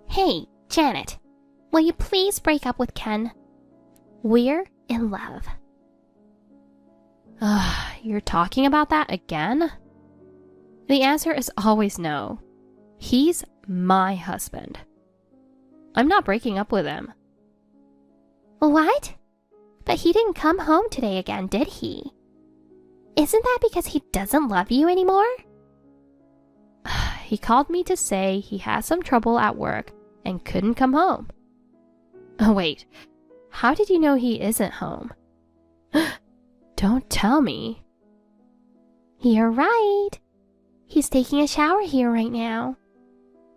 Hey, Janet, will you please break up with Ken? We're in love. You're talking about that again? The answer is always no. He's my husband. I'm not breaking up with him. What? But he didn't come home today again, did he? Isn't that because he doesn't love you anymore? He called me to say he had some trouble at work and couldn't come home. Oh, wait. How did you know he isn't home? Don't tell me. You're right. He's taking a shower here right now.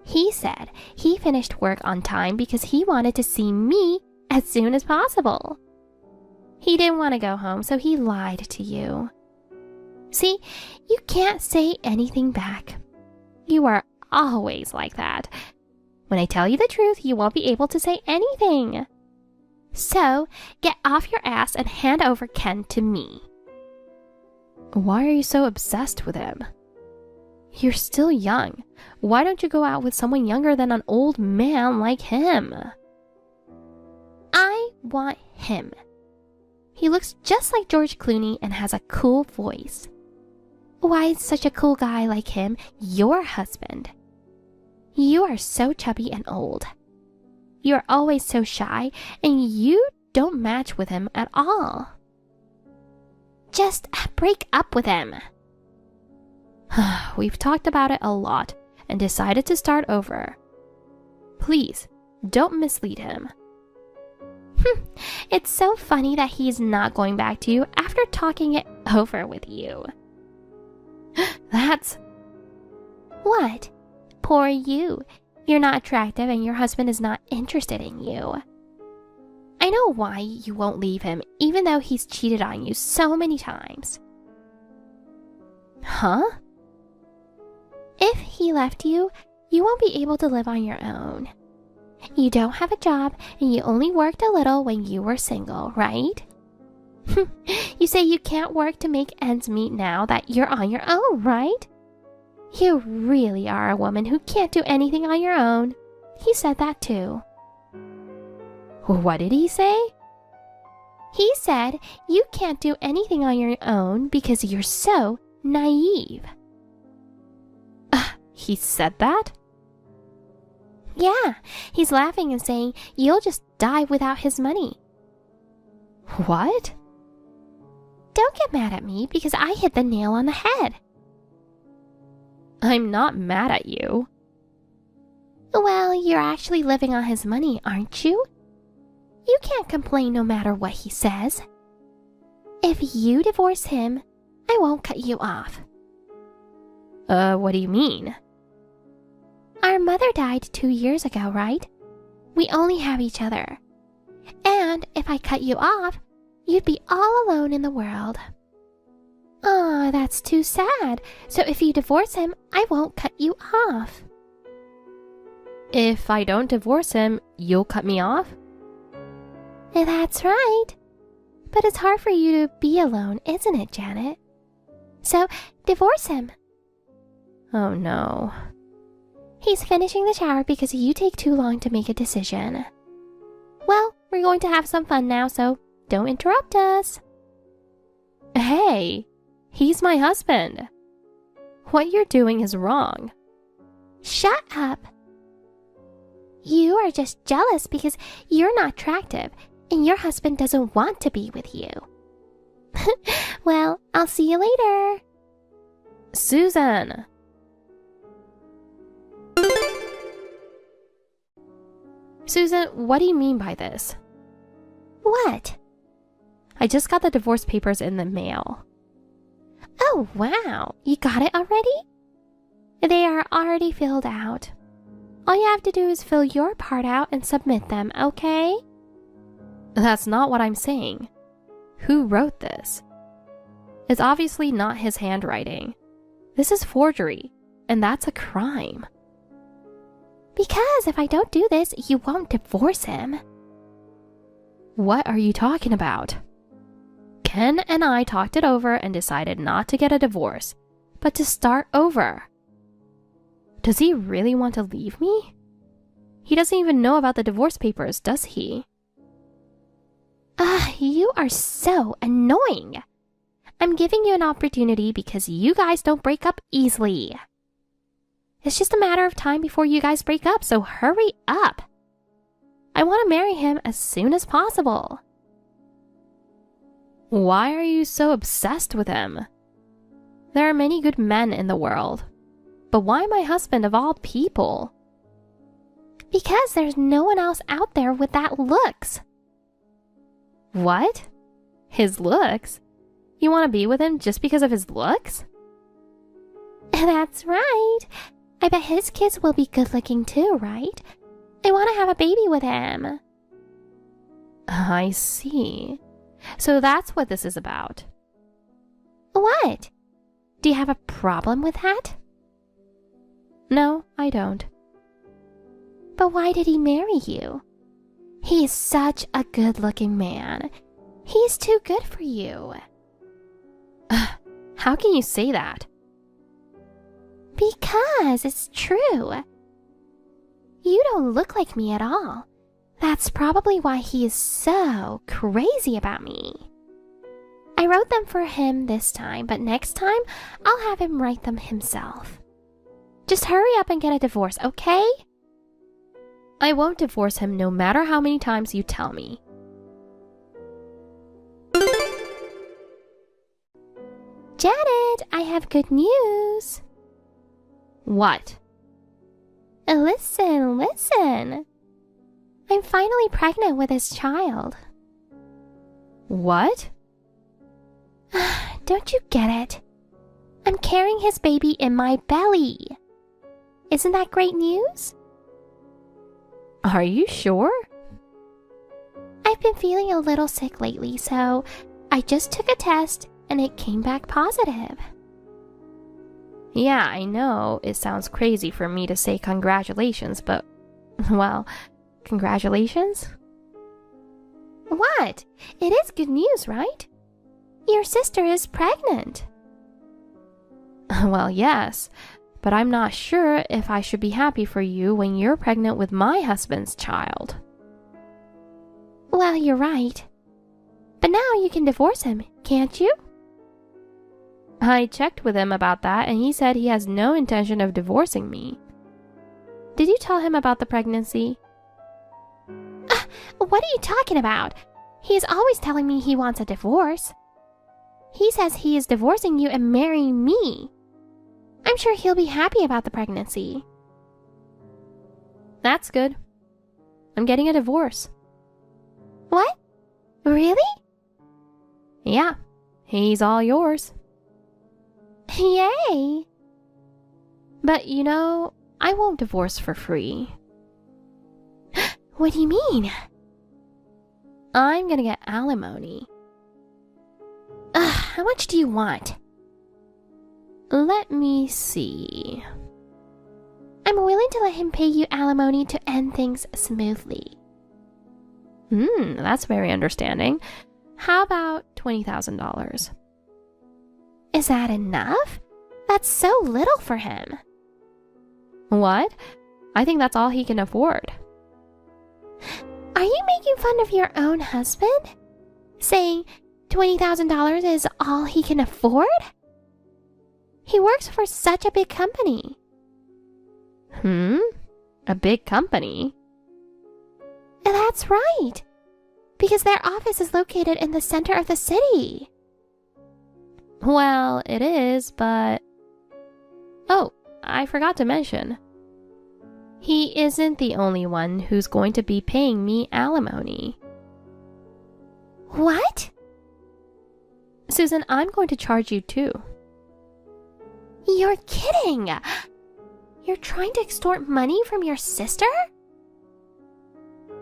He said he finished work on time because he wanted to see me as soon as possible. He didn't want to go home, so he lied to you. See, you can't say anything back. You are always like that. When I tell you the truth, you won't be able to say anything. So, get off your ass and hand over Ken to me. Why are you so obsessed with him? You're still young. Why don't you go out with someone younger than an old man like him? I want him. He looks just like George Clooney and has a cool voice. Why is such a cool guy like him your husband? You are so chubby and old. You are always so shy, and you don't match with him at all. Just break up with him. We've talked about it a lot and decided to start over. Please, don't mislead him. It's so funny that he's not going back to you after talking it over with you. That's... What? Poor you. You're not attractive and your husband is not interested in you. I know why you won't leave him, even though he's cheated on you so many times. Huh? If he left you, you won't be able to live on your own. You don't have a job and you only worked a little when you were single, right? You say you can't work to make ends meet now that you're on your own, right? You really are a woman who can't do anything on your own. He said that too. What did he say? He said you can't do anything on your own because you're so naive. He said that? Yeah, he's laughing and saying you'll just die without his money. What? Don't get mad at me because I hit the nail on the head. I'm not mad at you. Well, you're actually living on his money, aren't you? You can't complain no matter what he says. If you divorce him, I won't cut you off. What do you mean? Our mother died 2 years ago, right? We only have each other. And if I cut you off, you'd be all alone in the world. Aw, that's too sad. So if you divorce him, I won't cut you off. If I don't divorce him, you'll cut me off? That's right. But it's hard for you to be alone, isn't it, Janet? So, divorce him. Oh no. He's finishing the shower because you take too long to make a decision. Well, we're going to have some fun now, so don't interrupt us. Hey, he's my husband. What you're doing is wrong. Shut up. You are just jealous because you're not attractive and your husband doesn't want to be with you. Well, I'll see you later. Susan! Susan, what do you mean by this? What? I just got the divorce papers in the mail. Oh, wow. You got it already? They are already filled out. All you have to do is fill your part out and submit them, okay? That's not what I'm saying. Who wrote this? It's obviously not his handwriting. This is forgery, and that's a crime. Because if I don't do this, you won't divorce him. What are you talking about? Ken and I talked it over and decided not to get a divorce, but to start over. Does he really want to leave me? He doesn't even know about the divorce papers, does he? You are so annoying. I'm giving you an opportunity because you guys don't break up easily. It's just a matter of time before you guys break up, so hurry up. I want to marry him as soon as possible. Why are you so obsessed with him? There are many good men in the world. But why my husband of all people? Because there's no one else out there with that looks. What? His looks? You want to be with him just because of his looks? That's right. I bet his kids will be good looking too, right? I want to have a baby with him. I see. So that's what this is about. What? Do you have a problem with that? No, I don't. But why did he marry you? He is such a good-looking man. He's too good for you. How can you say that? Because it's true. You don't look like me at all. That's probably why he is so crazy about me. I wrote them for him this time, but next time I'll have him write them himself. Just hurry up and get a divorce, okay? I won't divorce him no matter how many times you tell me. Janet, I have good news. What? Listen. I'm finally pregnant with his child. What? Don't you get it? I'm carrying his baby in my belly. Isn't that great news? Are you sure? I've been feeling a little sick lately, so I just took a test and it came back positive. Yeah, I know it sounds crazy for me to say congratulations, but, well, congratulations? What? It is good news, right? Your sister is pregnant. Well, yes, but I'm not sure if I should be happy for you when you're pregnant with my husband's child. Well, you're right. But now you can divorce him, can't you? I checked with him about that and he said he has no intention of divorcing me. Did you tell him about the pregnancy? What are you talking about? He is always telling me he wants a divorce. He says he is divorcing you and marrying me. I'm sure he'll be happy about the pregnancy. That's good. I'm getting a divorce. What? Really? Yeah, he's all yours. Yay! But you know, I won't divorce for free. What do you mean? I'm gonna get alimony. How much do you want? Let me see. I'm willing to let him pay you alimony to end things smoothly. That's very understanding. How about $20,000? Is that enough? That's so little for him. What? I think that's all he can afford. Are you making fun of your own husband? Saying $20,000 is all he can afford? He works for such a big company. A big company? That's right. Because their office is located in the center of the city. Well, it is, but... Oh, I forgot to mention. He isn't the only one who's going to be paying me alimony. What? Susan, I'm going to charge you too. You're kidding! You're trying to extort money from your sister?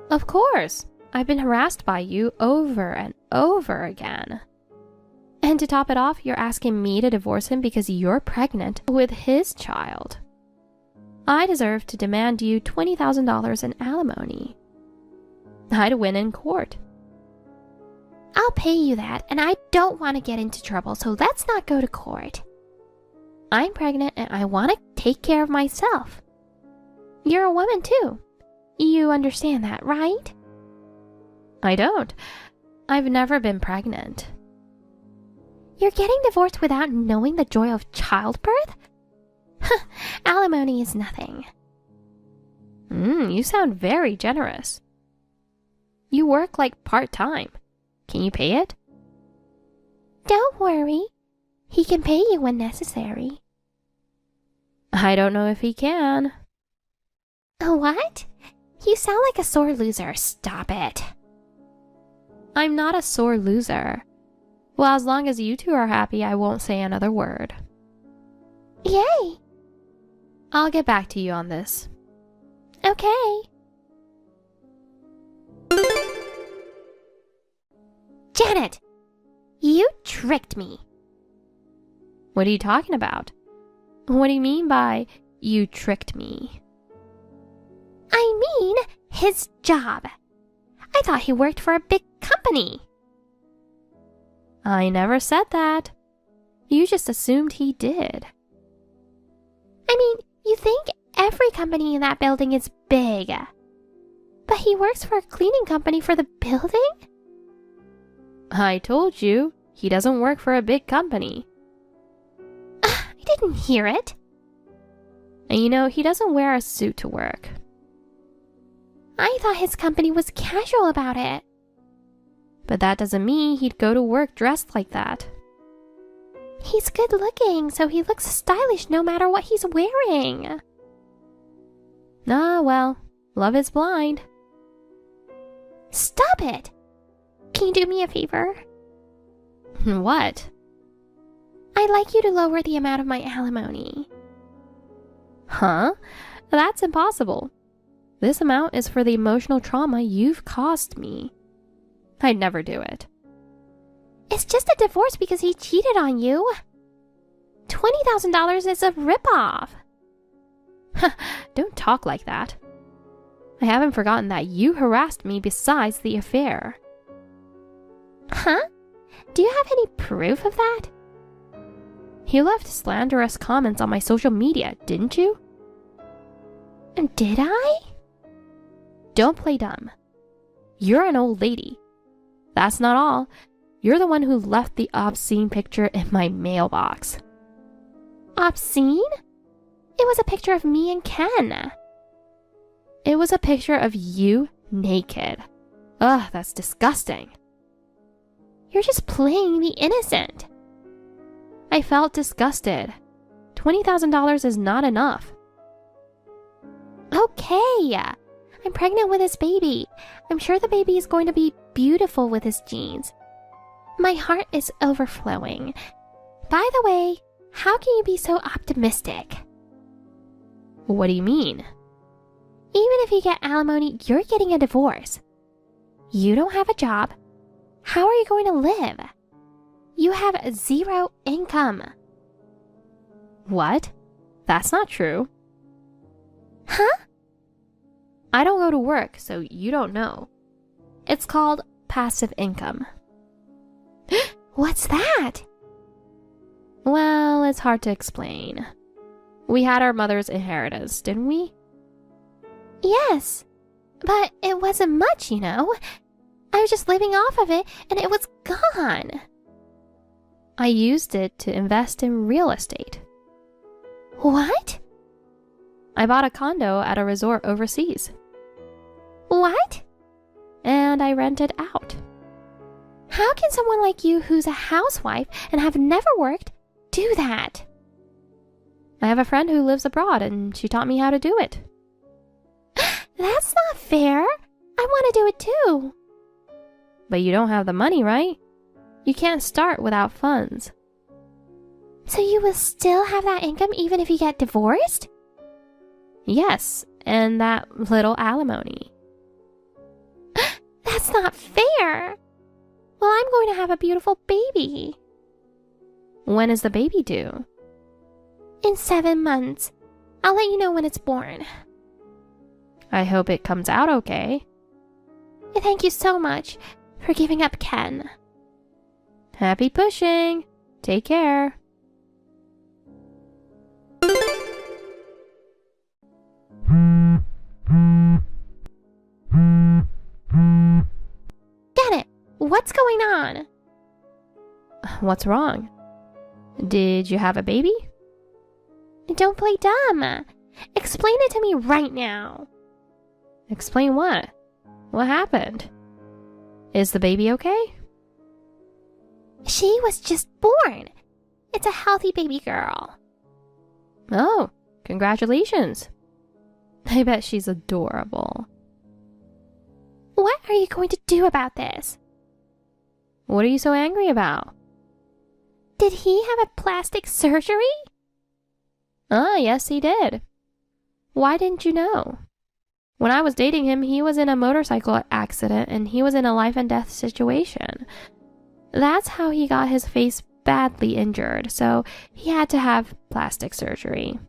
Of course. I've been harassed by you over and over again. And to top it off, you're asking me to divorce him because you're pregnant with his child. I deserve to demand you $20,000 in alimony. I'd win in court. I'll pay you that, and I don't want to get into trouble, so let's not go to court. I'm pregnant and I want to take care of myself. You're a woman too. You understand that, right? I don't. I've never been pregnant. You're getting divorced without knowing the joy of childbirth? Alimony is nothing. You sound very generous. You work like part-time. Can you pay it? Don't worry. He can pay you when necessary. I don't know if he can. What? You sound like a sore loser. Stop it. I'm not a sore loser. Well, as long as you two are happy, I won't say another word. Yay! I'll get back to you on this. Okay. Janet! You tricked me. What are you talking about? What do you mean by, you tricked me? I mean, his job. I thought he worked for a big company. I never said that. You just assumed he did. I mean, you think every company in that building is big. But he works for a cleaning company for the building? I told you, he doesn't work for a big company. I didn't hear it. And you know, he doesn't wear a suit to work. I thought his company was casual about it. But that doesn't mean he'd go to work dressed like that. He's good looking, so he looks stylish no matter what he's wearing. Ah, well, love is blind. Stop it! Can you do me a favor? What? I'd like you to lower the amount of my alimony. Huh? That's impossible. This amount is for the emotional trauma you've caused me. I'd never do it. It's just a divorce because he cheated on you. $20,000 is a ripoff. Don't talk like that. I haven't forgotten that you harassed me besides the affair. Huh? Do you have any proof of that? You left slanderous comments on my social media, didn't you? Did I? Don't play dumb. You're an old lady. That's not all. You're the one who left the obscene picture in my mailbox. Obscene? It was a picture of me and Ken. It was a picture of you naked. Ugh, that's disgusting. You're just playing the innocent. I felt disgusted. $20,000 is not enough. Okay. I'm pregnant with his baby. I'm sure the baby is going to be beautiful with his genes. My heart is overflowing. By the way, how can you be so optimistic? What do you mean? Even if you get alimony, you're getting a divorce. You don't have a job. How are you going to live? You have zero income. What? That's not true. Huh? I don't go to work, so you don't know. It's called passive income. What's that? Well, it's hard to explain. We had our mother's inheritance, didn't we? Yes, but it wasn't much, you know. I was just living off of it, and it was gone. I used it to invest in real estate. What? I bought a condo at a resort overseas. What? And I rented out. How can someone like you who's a housewife and have never worked do that? I have a friend who lives abroad and she taught me how to do it. That's not fair. I want to do it too. But you don't have the money, right? You can't start without funds. So you will still have that income even if you get divorced? Yes, and that little alimony. That's not fair. Well, I'm going to have a beautiful baby. When is the baby due? In 7 months. I'll let you know when it's born. I hope it comes out okay. Thank you so much for giving up Ken. Happy pushing. Take care. going on? What's wrong? Did you have a baby? Don't play dumb. Explain it to me right now. Explain what? What happened? Is the baby okay? She was just born. It's a healthy baby girl. Oh, congratulations. I bet she's adorable. What are you going to do about this? What are you so angry about? Did he have a plastic surgery? Ah, yes, he did. Why didn't you know? When I was dating him, he was in a motorcycle accident and he was in a life and death situation. That's how he got his face badly injured, so he had to have plastic surgery.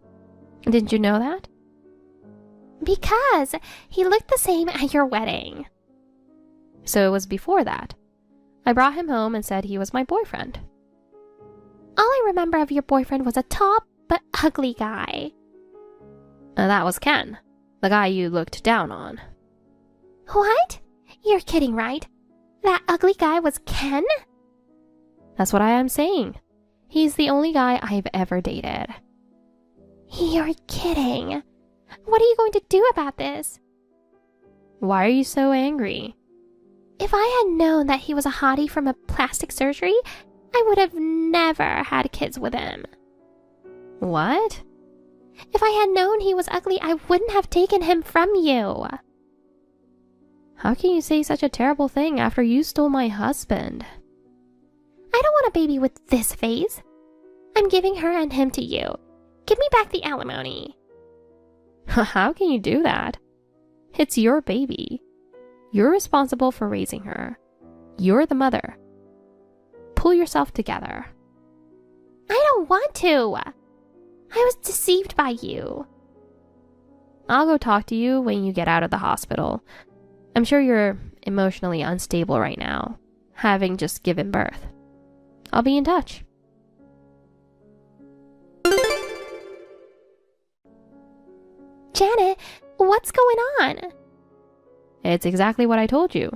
Didn't you know that? Because he looked the same at your wedding. So it was before that. I brought him home and said he was my boyfriend. All I remember of your boyfriend was a tall but ugly guy. That was Ken, the guy you looked down on. What? You're kidding, right? That ugly guy was Ken? That's what I am saying. He's the only guy I've ever dated. You're kidding. What are you going to do about this? Why are you so angry? If I had known that he was a hottie from a plastic surgery, I would have never had kids with him. What? If I had known he was ugly, I wouldn't have taken him from you. How can you say such a terrible thing after you stole my husband? I don't want a baby with this face. I'm giving her and him to you. Give me back the alimony. How can you do that? It's your baby. You're responsible for raising her. You're the mother. Pull yourself together. I don't want to. I was deceived by you. I'll go talk to you when you get out of the hospital. I'm sure you're emotionally unstable right now, having just given birth. I'll be in touch. Janet, what's going on? It's exactly what I told you.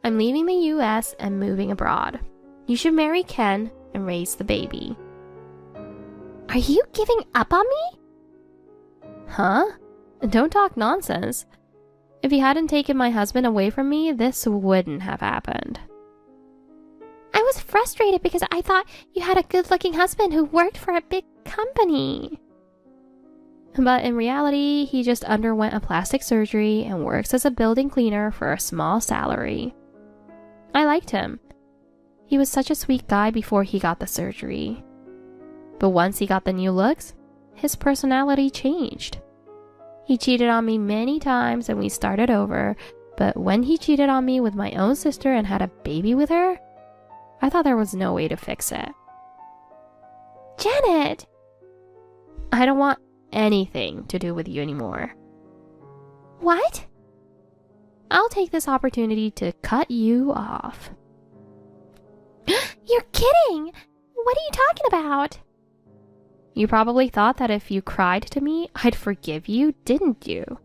I'm leaving the US and moving abroad. You should marry Ken and raise the baby. Are you giving up on me? Huh? Don't talk nonsense. If you hadn't taken my husband away from me, this wouldn't have happened. I was frustrated because I thought you had a good-looking husband who worked for a big company. But in reality, he just underwent a plastic surgery and works as a building cleaner for a small salary. I liked him. He was such a sweet guy before he got the surgery. But once he got the new looks, his personality changed. He cheated on me many times and we started over, but when he cheated on me with my own sister and had a baby with her, I thought there was no way to fix it. Janet! I don't want anything to do with you anymore. What? I'll take this opportunity to cut you off. You're kidding! What are you talking about? You probably thought that if you cried to me, I'd forgive you, didn't you?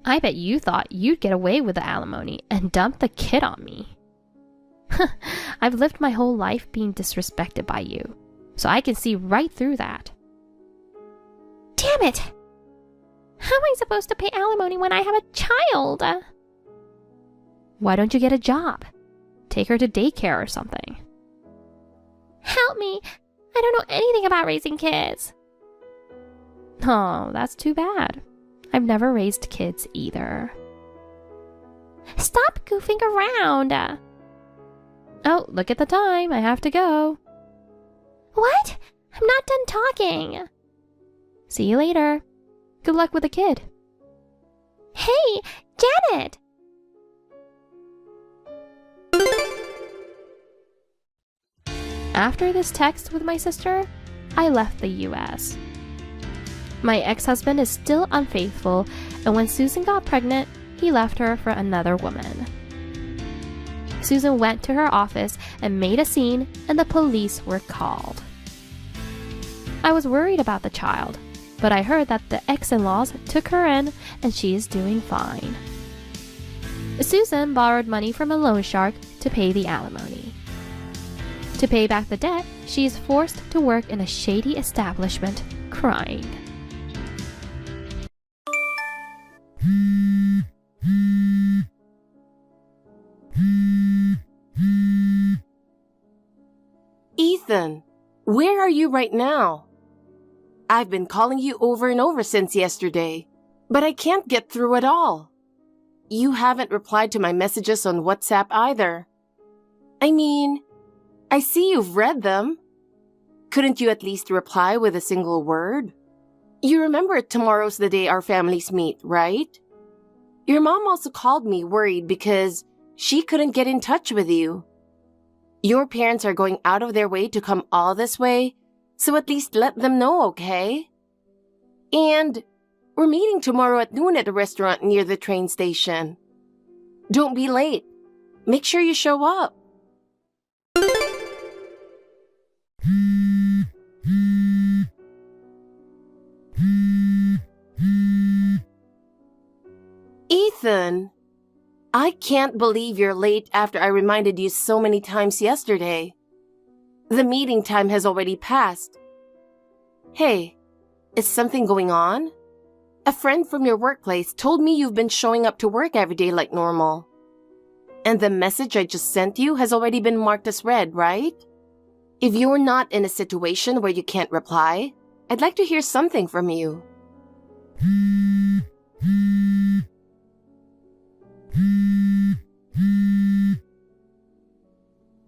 I bet you thought you'd get away with the alimony and dump the kid on me. I've lived my whole life being disrespected by you, so I can see right through that. Damn it! How am I supposed to pay alimony when I have a child? Why don't you get a job? Take her to daycare or something. Help me! I don't know anything about raising kids. Oh, that's too bad. I've never raised kids either. Stop goofing around. Oh, look at the time. I have to go. What? I'm not done talking. See you later. Good luck with the kid. Hey, Janet! After this text with my sister, I left the US. My ex-husband is still unfaithful, and when Susan got pregnant, he left her for another woman. Susan went to her office and made a scene, and the police were called. I was worried about the child, but I heard that the ex-in-laws took her in and she is doing fine. Susan borrowed money from a loan shark to pay the alimony. To pay back the debt, she is forced to work in a shady establishment, crying. Ethan, where are you right now? I've been calling you over and over since yesterday, but I can't get through at all. You haven't replied to my messages on WhatsApp either. I mean, I see you've read them. Couldn't you at least reply with a single word? You remember tomorrow's the day our families meet, right? Your mom also called me worried because she couldn't get in touch with you. Your parents are going out of their way to come all this way, so at least let them know, okay? And we're meeting tomorrow at noon at a restaurant near the train station. Don't be late. Make sure you show up. Ethan, I can't believe you're late after I reminded you so many times yesterday. The meeting time has already passed. Hey, is something going on? A friend from your workplace told me you've been showing up to work every day like normal. And the message I just sent you has already been marked as read, right? If you're not in a situation where you can't reply, I'd like to hear something from you.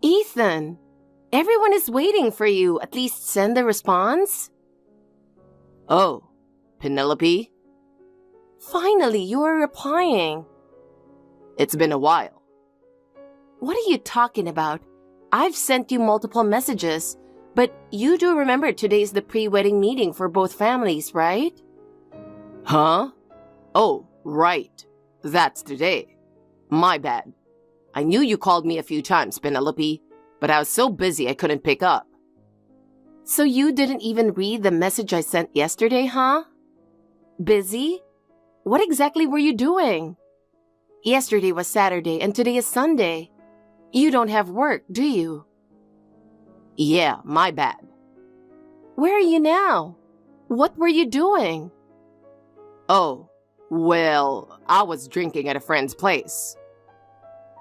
Ethan, everyone is waiting for you. At least send a response. Oh, Penelope? Finally, you are replying. It's been a while. What are you talking about? I've sent you multiple messages, but you do remember today's the pre-wedding meeting for both families, right? Huh? Oh, right. That's today. My bad. I knew you called me a few times, Penelope, but I was so busy I couldn't pick up. So you didn't even read the message I sent yesterday, huh? Busy? What exactly were you doing? Yesterday was Saturday and today is Sunday. You don't have work, do you? Yeah, my bad. Where are you now? What were you doing? Oh, well, I was drinking at a friend's place.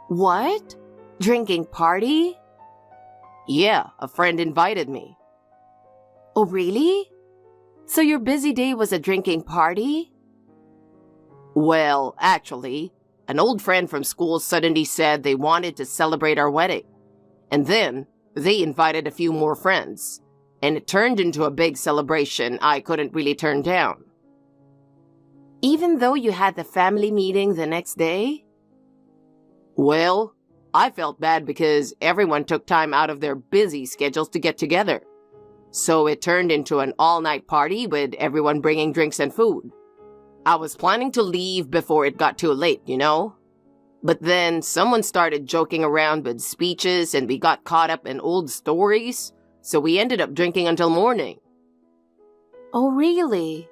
What? Drinking party? Yeah, a friend invited me. Oh, really? So your busy day was a drinking party? Well, actually, an old friend from school suddenly said they wanted to celebrate our wedding. And then they invited a few more friends. And it turned into a big celebration I couldn't really turn down. Even though you had the family meeting the next day? Well, I felt bad because everyone took time out of their busy schedules to get together. So it turned into an all-night party with everyone bringing drinks and food. I was planning to leave before it got too late, you know? But then someone started joking around with speeches and we got caught up in old stories, so we ended up drinking until morning. Oh, really?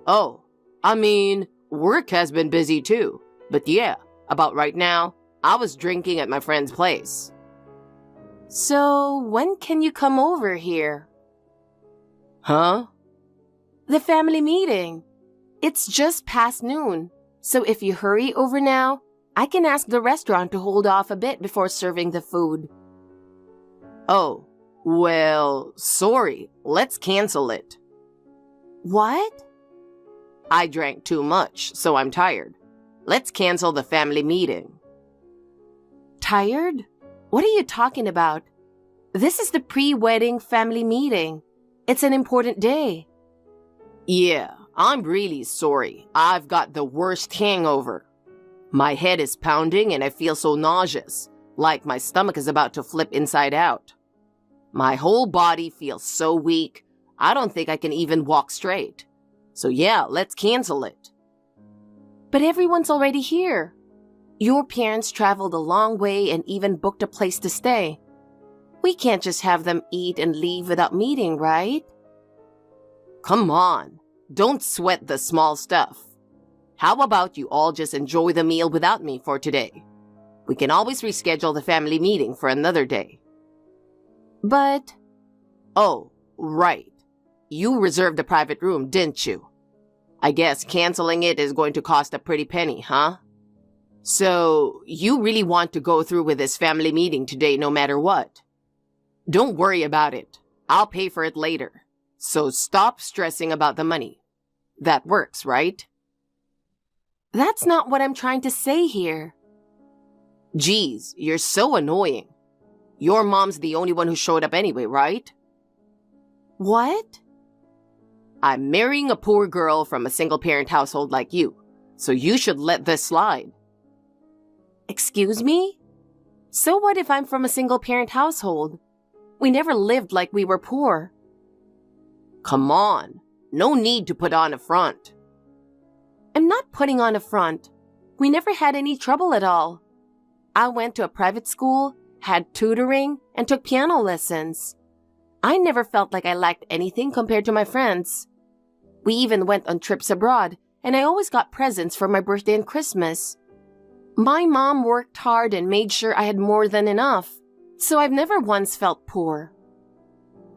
Oh, I mean, work has been busy too. But yeah, about right now, I was drinking at my friend's place. So, when can you come over here? Huh? The family meeting. It's just past noon, so if you hurry over now, I can ask the restaurant to hold off a bit before serving the food. Oh, well, sorry, let's cancel it. What? I drank too much, so I'm tired. Let's cancel the family meeting. Tired? What are you talking about? This is the pre-wedding family meeting. It's an important day. Yeah, I'm really sorry. I've got the worst hangover. My head is pounding and I feel so nauseous, like my stomach is about to flip inside out. My whole body feels so weak, I don't think I can even walk straight. So yeah, let's cancel it. But everyone's already here. Your parents traveled a long way and even booked a place to stay. We can't just have them eat and leave without meeting, right? Come on, don't sweat the small stuff. How about you all just enjoy the meal without me for today? We can always reschedule the family meeting for another day. But, oh, right. You reserved a private room, didn't you? I guess canceling it is going to cost a pretty penny, huh? So, you really want to go through with this family meeting today no matter what? Don't worry about it. I'll pay for it later. So stop stressing about the money. That works, right? That's not what I'm trying to say here. Geez, you're so annoying. Your mom's the only one who showed up anyway, right? What? I'm marrying a poor girl from a single-parent household like you, so you should let this slide. Excuse me? So what if I'm from a single-parent household? We never lived like we were poor. Come on, no need to put on a front. I'm not putting on a front. We never had any trouble at all. I went to a private school, had tutoring, and took piano lessons. I never felt like I lacked anything compared to my friends. We even went on trips abroad, and I always got presents for my birthday and Christmas. My mom worked hard and made sure I had more than enough, so I've never once felt poor.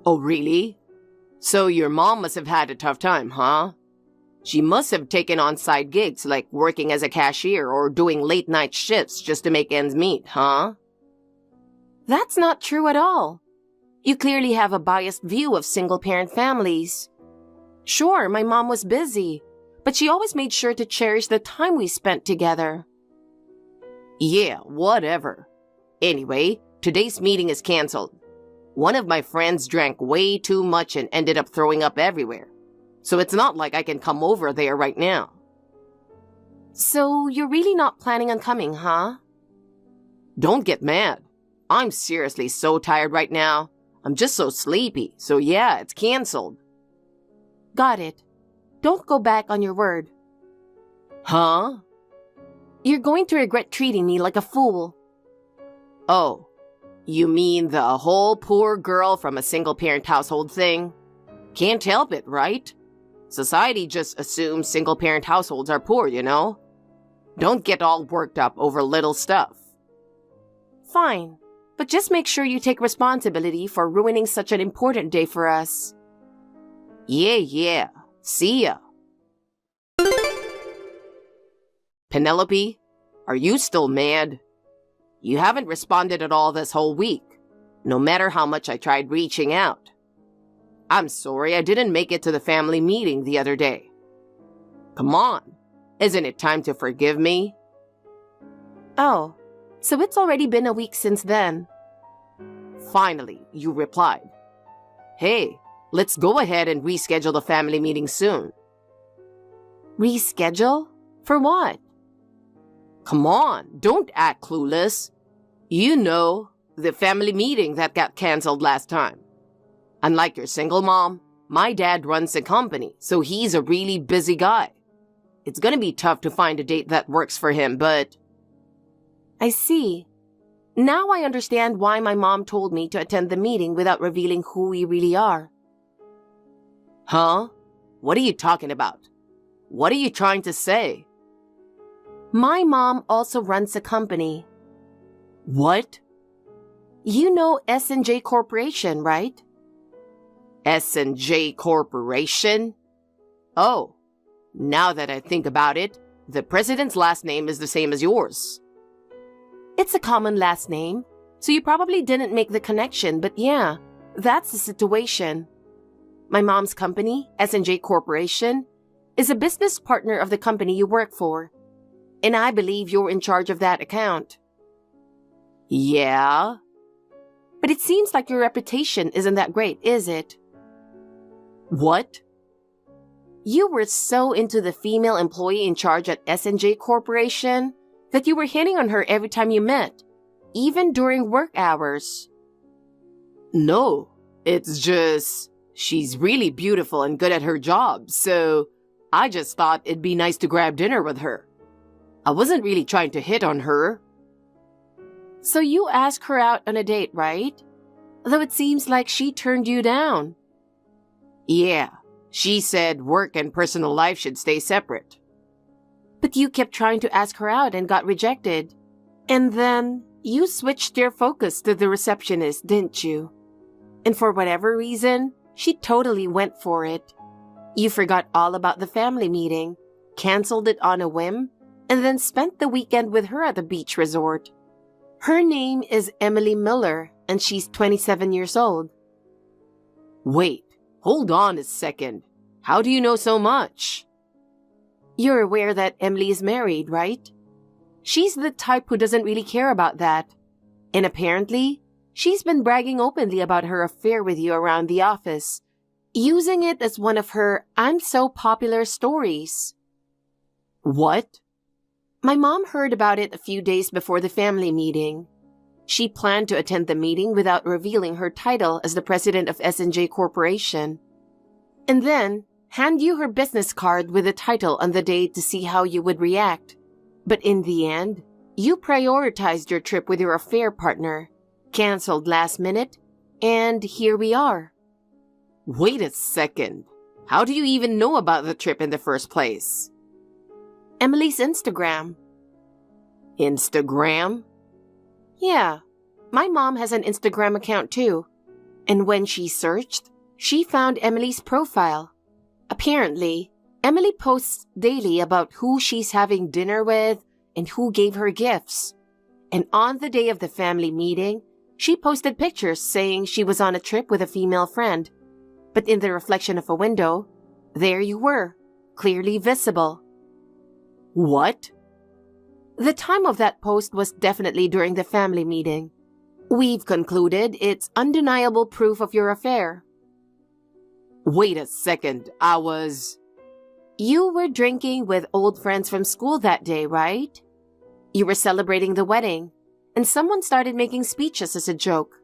Oh, really? So your mom must have had a tough time, huh? She must have taken on side gigs like working as a cashier or doing late-night shifts just to make ends meet, huh? That's not true at all. You clearly have a biased view of single-parent families. Sure, my mom was busy, but she always made sure to cherish the time we spent together. Yeah, whatever. Anyway, today's meeting is canceled. One of my friends drank way too much and ended up throwing up everywhere. So it's not like I can come over there right now. So you're really not planning on coming, huh? Don't get mad. I'm seriously so tired right now. I'm just so sleepy. So yeah, it's canceled. Got it. Don't go back on your word. Huh? You're going to regret treating me like a fool. Oh, you mean the whole poor girl from a single-parent household thing? Can't help it, right? Society just assumes single-parent households are poor, you know? Don't get all worked up over little stuff. Fine, but just make sure you take responsibility for ruining such an important day for us. Yeah. See ya. Penelope, are you still mad? You haven't responded at all this whole week, no matter how much I tried reaching out. I'm sorry I didn't make it to the family meeting the other day. Come on, isn't it time to forgive me? Oh, so it's already been a week since then. Finally, you replied. Hey, let's go ahead and reschedule the family meeting soon. Reschedule? For what? Come on, don't act clueless. You know, the family meeting that got canceled last time. Unlike your single mom, my dad runs a company, so he's a really busy guy. It's gonna be tough to find a date that works for him, but... I see. Now I understand why my mom told me to attend the meeting without revealing who we really are. Huh? What are you talking about? What are you trying to say? My mom also runs a company. What? You know S&J Corporation, right? S&J Corporation? Oh, now that I think about it, the president's last name is the same as yours. It's a common last name, so you probably didn't make the connection, but yeah, that's the situation. My mom's company, S&J Corporation, is a business partner of the company you work for, and I believe you're in charge of that account. Yeah? But it seems like your reputation isn't that great, is it? What? You were so into the female employee in charge at S&J Corporation that you were hitting on her every time you met, even during work hours. No, it's just she's really beautiful and good at her job, so I just thought it'd be nice to grab dinner with her. I wasn't really trying to hit on her. So you asked her out on a date, right? Though it seems like she turned you down. Yeah, she said work and personal life should stay separate. But you kept trying to ask her out and got rejected. And then you switched your focus to the receptionist, didn't you? And for whatever reason, she totally went for it. You forgot all about the family meeting, canceled it on a whim, and then spent the weekend with her at the beach resort. Her name is Emily Miller, and she's 27 years old. Wait, hold on a second. How do you know so much? You're aware that Emily is married, right? She's the type who doesn't really care about that. And apparently, she's been bragging openly about her affair with you around the office, using it as one of her "I'm so popular" stories. What? My mom heard about it a few days before the family meeting. She planned to attend the meeting without revealing her title as the president of S&J Corporation, and then hand you her business card with the title on the day to see how you would react. But in the end, you prioritized your trip with your affair partner, canceled last minute, and here we are. Wait a second. How do you even know about the trip in the first place? Emily's Instagram. Instagram? Yeah, my mom has an Instagram account too. And when she searched, she found Emily's profile. Apparently, Emily posts daily about who she's having dinner with and who gave her gifts. And on the day of the family meeting, she posted pictures saying she was on a trip with a female friend. But in the reflection of a window, there you were, clearly visible. What? The time of that post was definitely during the family meeting. We've concluded it's undeniable proof of your affair. Wait a second, You were drinking with old friends from school that day, right? You were celebrating the wedding, and someone started making speeches as a joke.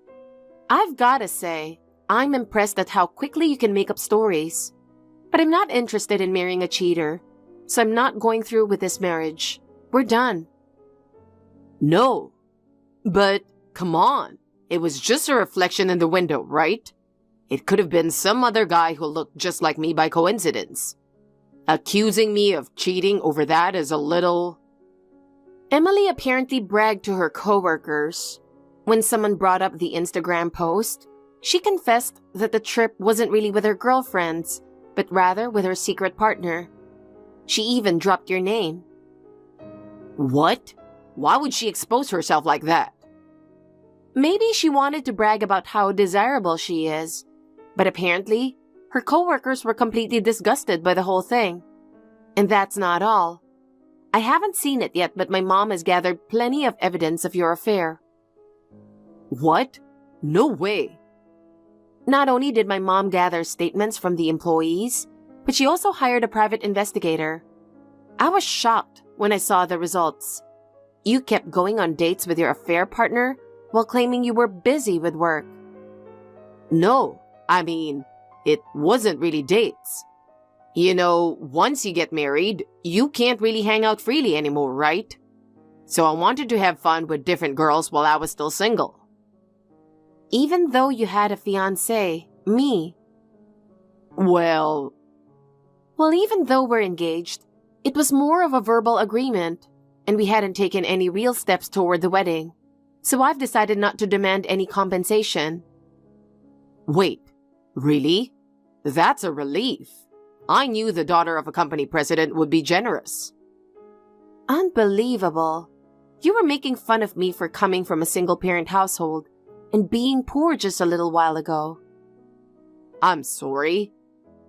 I've gotta say, I'm impressed at how quickly you can make up stories. But I'm not interested in marrying a cheater, so I'm not going through with this marriage. We're done. No. But, come on. It was just a reflection in the window, right? It could have been some other guy who looked just like me by coincidence. Accusing me of cheating over that is a little... Emily apparently bragged to her coworkers. When someone brought up the Instagram post, she confessed that the trip wasn't really with her girlfriends, but rather with her secret partner. She even dropped your name. What? Why would she expose herself like that? Maybe she wanted to brag about how desirable she is, but apparently, her coworkers were completely disgusted by the whole thing. And that's not all. I haven't seen it yet, but my mom has gathered plenty of evidence of your affair. What? No way. Not only did my mom gather statements from the employees, but she also hired a private investigator. I was shocked when I saw the results. You kept going on dates with your affair partner while claiming you were busy with work. No, it wasn't really dates. You know, once you get married, you can't really hang out freely anymore, right? So I wanted to have fun with different girls while I was still single. Even though you had a fiancé, me. Well, even though we're engaged, it was more of a verbal agreement, and we hadn't taken any real steps toward the wedding, so I've decided not to demand any compensation. Wait, really? That's a relief. I knew the daughter of a company president would be generous. Unbelievable. You were making fun of me for coming from a single-parent household and being poor just a little while ago. I'm sorry.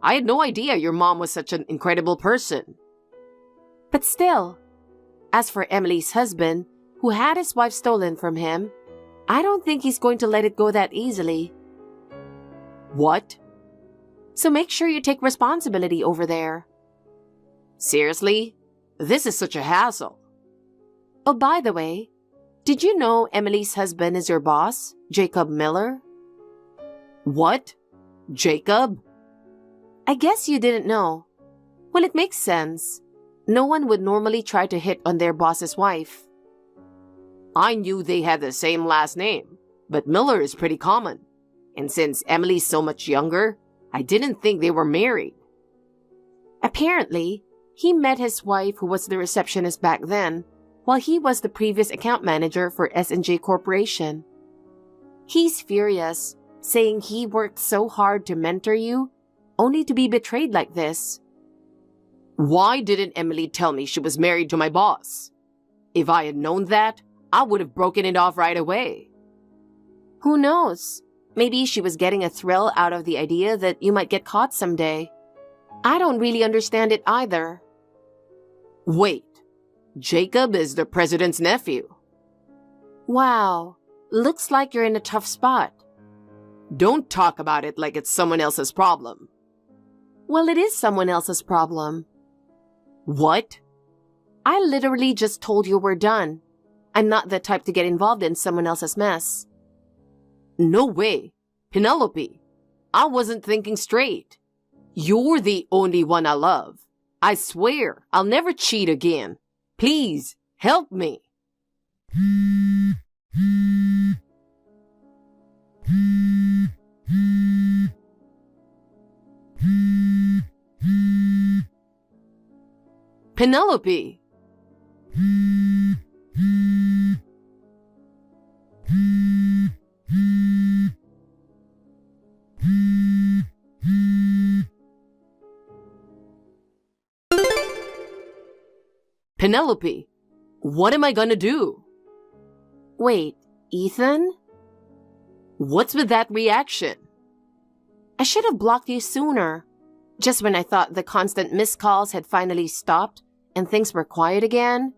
I had no idea your mom was such an incredible person. But still, as for Emily's husband, who had his wife stolen from him, I don't think he's going to let it go that easily. What? So make sure you take responsibility over there. Seriously? This is such a hassle. Oh, by the way, did you know Emily's husband is your boss, Jacob Miller? What? Jacob? I guess you didn't know. Well, it makes sense. No one would normally try to hit on their boss's wife. I knew they had the same last name, but Miller is pretty common. And since Emily's so much younger, I didn't think they were married. Apparently, he met his wife, who was the receptionist back then, while he was the previous account manager for S&J Corporation. He's furious, saying he worked so hard to mentor you, only to be betrayed like this. Why didn't Emily tell me she was married to my boss? If I had known that, I would have broken it off right away. Who knows? Maybe she was getting a thrill out of the idea that you might get caught someday. I don't really understand it either. Wait, Jacob is the president's nephew. Wow, looks like you're in a tough spot. Don't talk about it like it's someone else's problem. Well, it is someone else's problem. What? I literally just told you we're done. I'm not the type to get involved in someone else's mess. No way. Penelope, I wasn't thinking straight. You're the only one I love. I swear I'll never cheat again. Please, help me. Penelope. Penelope, what am I gonna do? Wait, Ethan? What's with that reaction? I should have blocked you sooner. Just when I thought the constant missed calls had finally stopped and things were quiet again.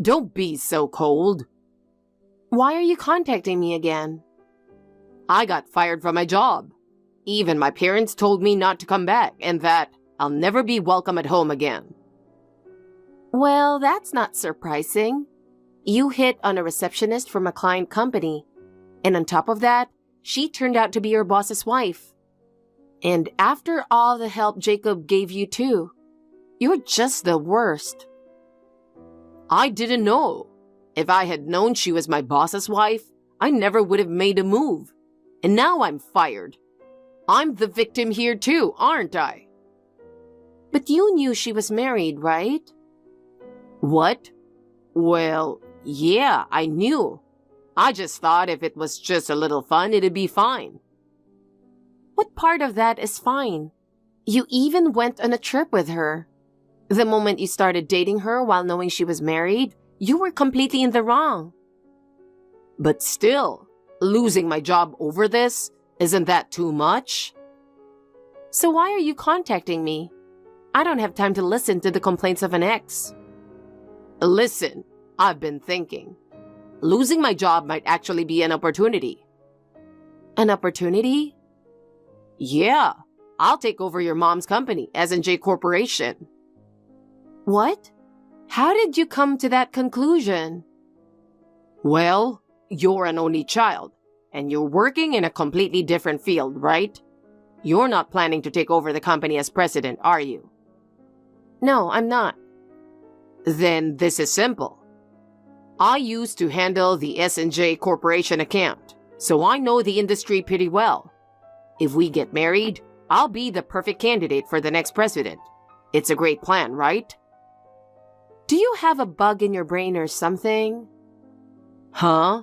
Don't be so cold. Why are you contacting me again? I got fired from my job. Even my parents told me not to come back and that I'll never be welcome at home again. Well, that's not surprising. You hit on a receptionist from a client company. And on top of that, she turned out to be your boss's wife. And after all the help Jacob gave you too, you're just the worst. I didn't know. If I had known she was my boss's wife, I never would have made a move. And now I'm fired. I'm the victim here too, aren't I? But you knew she was married, right? What? Well, yeah, I knew. I just thought if it was just a little fun, it'd be fine. What part of that is fine? You even went on a trip with her. The moment you started dating her while knowing she was married, you were completely in the wrong. But still, losing my job over this, isn't that too much? So why are you contacting me? I don't have time to listen to the complaints of an ex. Listen, I've been thinking. Losing my job might actually be an opportunity. An opportunity? Yeah, I'll take over your mom's company, S&J Corporation. What? How did you come to that conclusion? Well, you're an only child, and you're working in a completely different field, right? You're not planning to take over the company as president, are you? No, I'm not. Then this is simple. I used to handle the S&J Corporation account, so I know the industry pretty well. If we get married, I'll be the perfect candidate for the next president. It's a great plan, right? Do you have a bug in your brain or something? Huh?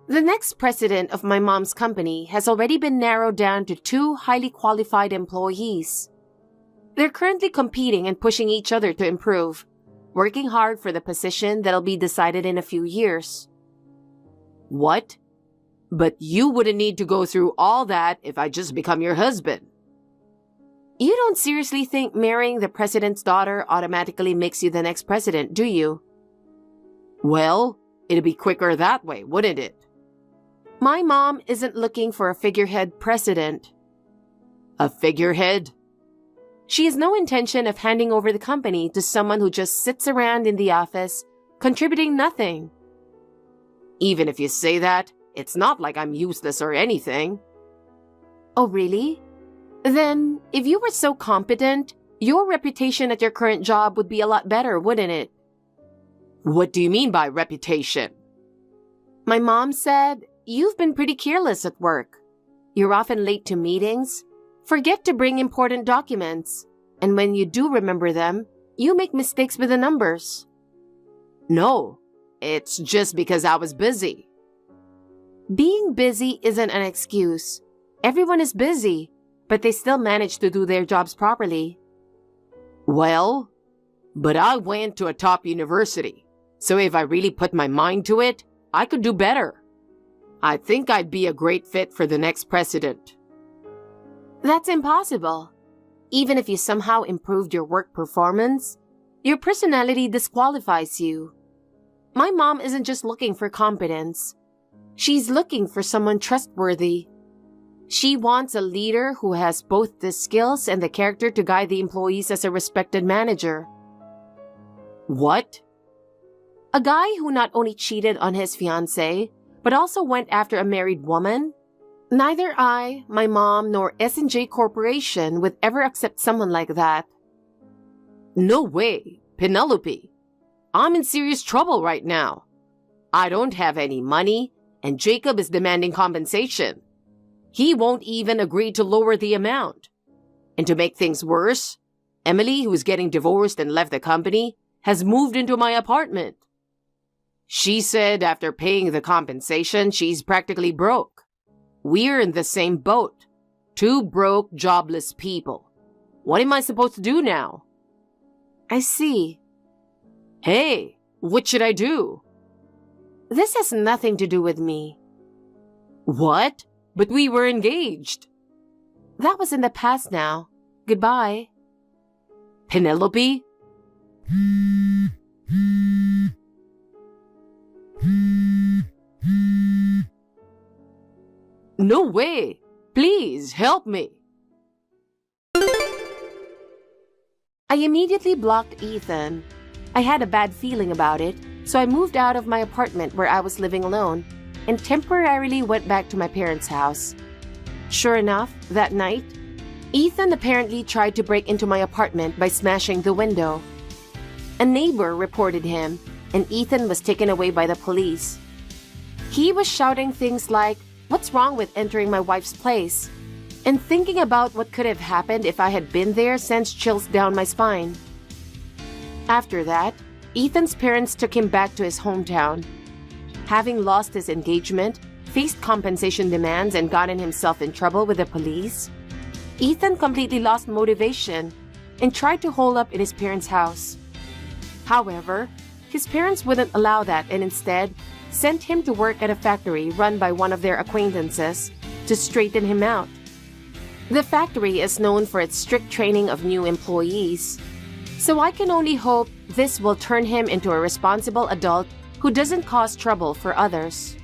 The next president of my mom's company has already been narrowed down to 2 highly qualified employees. They're currently competing and pushing each other to improve, working hard for the position that'll be decided in a few years. What? But you wouldn't need to go through all that if I just become your husband. You don't seriously think marrying the president's daughter automatically makes you the next president, do you? Well, it'd be quicker that way, wouldn't it? My mom isn't looking for a figurehead president. A figurehead? She has no intention of handing over the company to someone who just sits around in the office, contributing nothing. Even if you say that, it's not like I'm useless or anything. Oh, really? Then, if you were so competent, your reputation at your current job would be a lot better, wouldn't it? What do you mean by reputation? My mom said, you've been pretty careless at work. You're often late to meetings, forget to bring important documents, and when you do remember them, you make mistakes with the numbers. No, it's just because I was busy. Being busy isn't an excuse. Everyone is busy, but they still manage to do their jobs properly. Well, but I went to a top university, so if I really put my mind to it, I could do better. I think I'd be a great fit for the next president. That's impossible. Even if you somehow improved your work performance, your personality disqualifies you. My mom isn't just looking for competence. She's looking for someone trustworthy. She wants a leader who has both the skills and the character to guide the employees as a respected manager. What? A guy who not only cheated on his fiancée, but also went after a married woman? Neither I, my mom, nor S&J Corporation would ever accept someone like that. No way, Penelope. I'm in serious trouble right now. I don't have any money, and Jacob is demanding compensation. He won't even agree to lower the amount. And to make things worse, Emily, who's getting divorced and left the company, has moved into my apartment. She said after paying the compensation, she's practically broke. We're in the same boat. Two broke, jobless people. What am I supposed to do now? I see. Hey, what should I do? This has nothing to do with me. What? But we were engaged. That was in the past now. Goodbye. Penelope? No way! Please help me! I immediately blocked Ethan. I had a bad feeling about it, so I moved out of my apartment where I was living alone and temporarily went back to my parents' house. Sure enough, that night, Ethan apparently tried to break into my apartment by smashing the window. A neighbor reported him, and Ethan was taken away by the police. He was shouting things like, "What's wrong with entering my wife's place?" And thinking about what could have happened if I had been there sends chills down my spine. After that, Ethan's parents took him back to his hometown. Having lost his engagement, faced compensation demands, and gotten himself in trouble with the police, Ethan completely lost motivation and tried to hole up in his parents' house. However, his parents wouldn't allow that and instead sent him to work at a factory run by one of their acquaintances to straighten him out. The factory is known for its strict training of new employees, so I can only hope this will turn him into a responsible adult who doesn't cause trouble for others.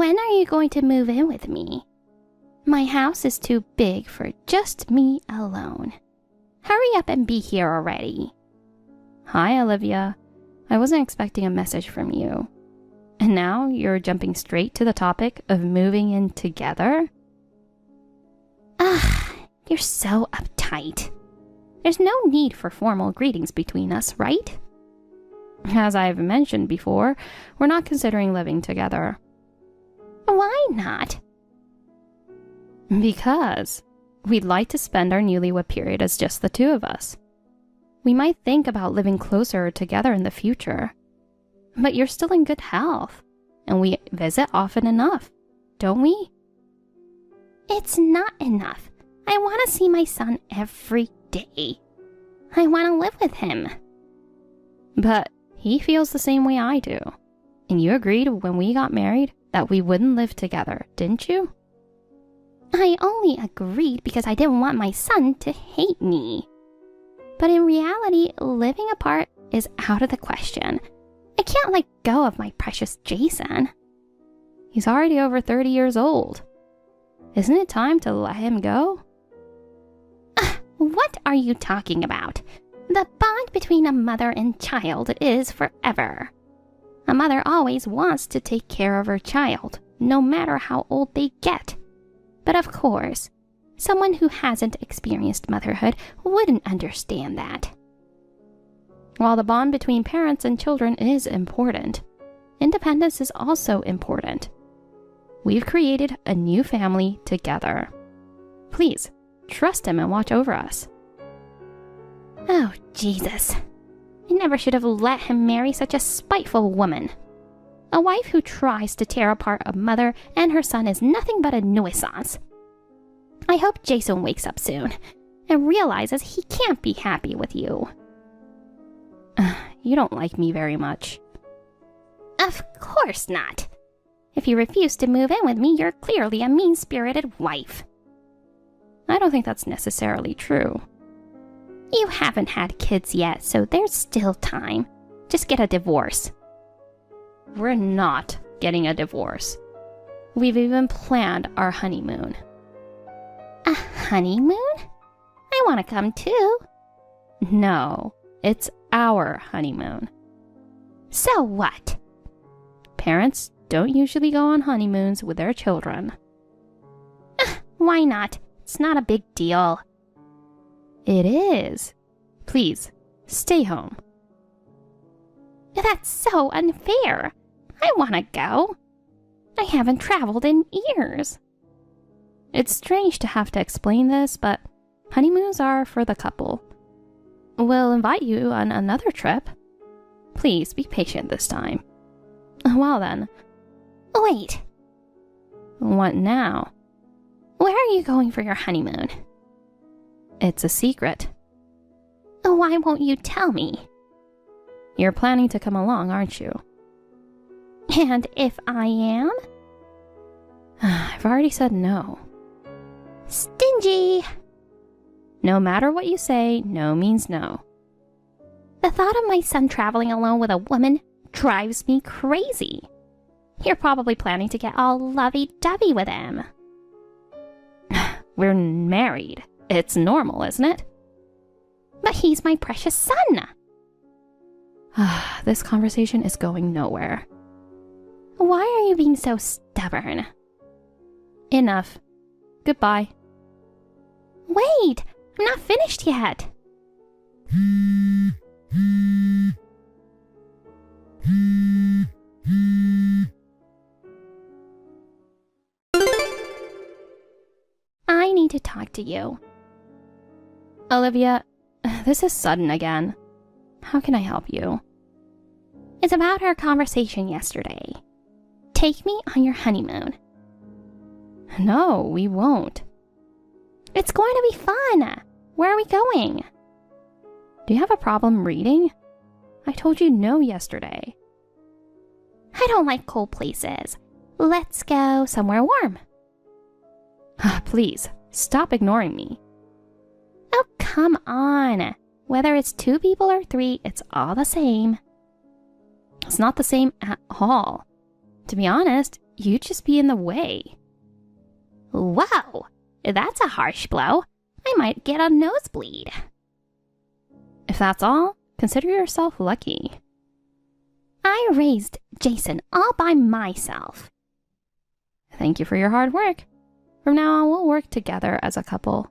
When are you going to move in with me? My house is too big for just me alone. Hurry up and be here already. Hi, Olivia. I wasn't expecting a message from you. And now you're jumping straight to the topic of moving in together? Ugh, you're so uptight. There's no need for formal greetings between us, right? As I've mentioned before, we're not considering living together. Why not? Because we'd like to spend our newlywed period as just the two of us. We might think about living closer together in the future. But you're still in good health, and we visit often enough, don't we? It's not enough. I want to see my son every day. I want to live with him. But he feels the same way I do. And you agreed when we got married that we wouldn't live together, didn't you? I only agreed because I didn't want my son to hate me. But in reality, living apart is out of the question. I can't let go of my precious Jason. He's already over 30 years old. Isn't it time to let him go? What are you talking about? The bond between a mother and child is forever. A mother always wants to take care of her child, no matter how old they get. But of course, someone who hasn't experienced motherhood wouldn't understand that. While the bond between parents and children is important, independence is also important. We've created a new family together. Please, trust him and watch over us. Oh, Jesus. I never should have let him marry such a spiteful woman. A wife who tries to tear apart a mother and her son is nothing but a nuisance. I hope Jason wakes up soon and realizes he can't be happy with you. You don't like me very much. Of course not. If you refuse to move in with me, you're clearly a mean-spirited wife. I don't think that's necessarily true. You haven't had kids yet, so there's still time. Just get a divorce. We're not getting a divorce. We've even planned our honeymoon. A honeymoon? I want to come too. No, it's our honeymoon. So what? Parents don't usually go on honeymoons with their children. Why not? It's not a big deal. It is. Please, stay home. That's so unfair. I want to go. I haven't traveled in years. It's strange to have to explain this, but honeymoons are for the couple. We'll invite you on another trip. Please be patient this time. Well then. Wait. What now? Where are you going for your honeymoon? It's a secret. Why won't you tell me? You're planning to come along, aren't you? And if I am? I've already said no. Stingy! No matter what you say, no means no. The thought of my son traveling alone with a woman drives me crazy. You're probably planning to get all lovey-dovey with him. We're married. It's normal, isn't it? But he's my precious son. This conversation is going nowhere. Why are you being so stubborn? Enough. Goodbye. Wait, I'm not finished yet. I need to talk to you. Olivia, this is sudden again. How can I help you? It's about our conversation yesterday. Take me on your honeymoon. No, we won't. It's going to be fun. Where are we going? Do you have a problem reading? I told you no yesterday. I don't like cold places. Let's go somewhere warm. Please, stop ignoring me. Oh, come on. Whether it's 2 people or 3, it's all the same. It's not the same at all. To be honest, you'd just be in the way. Whoa, that's a harsh blow. I might get a nosebleed. If that's all, consider yourself lucky. I raised Jason all by myself. Thank you for your hard work. From now on, we'll work together as a couple,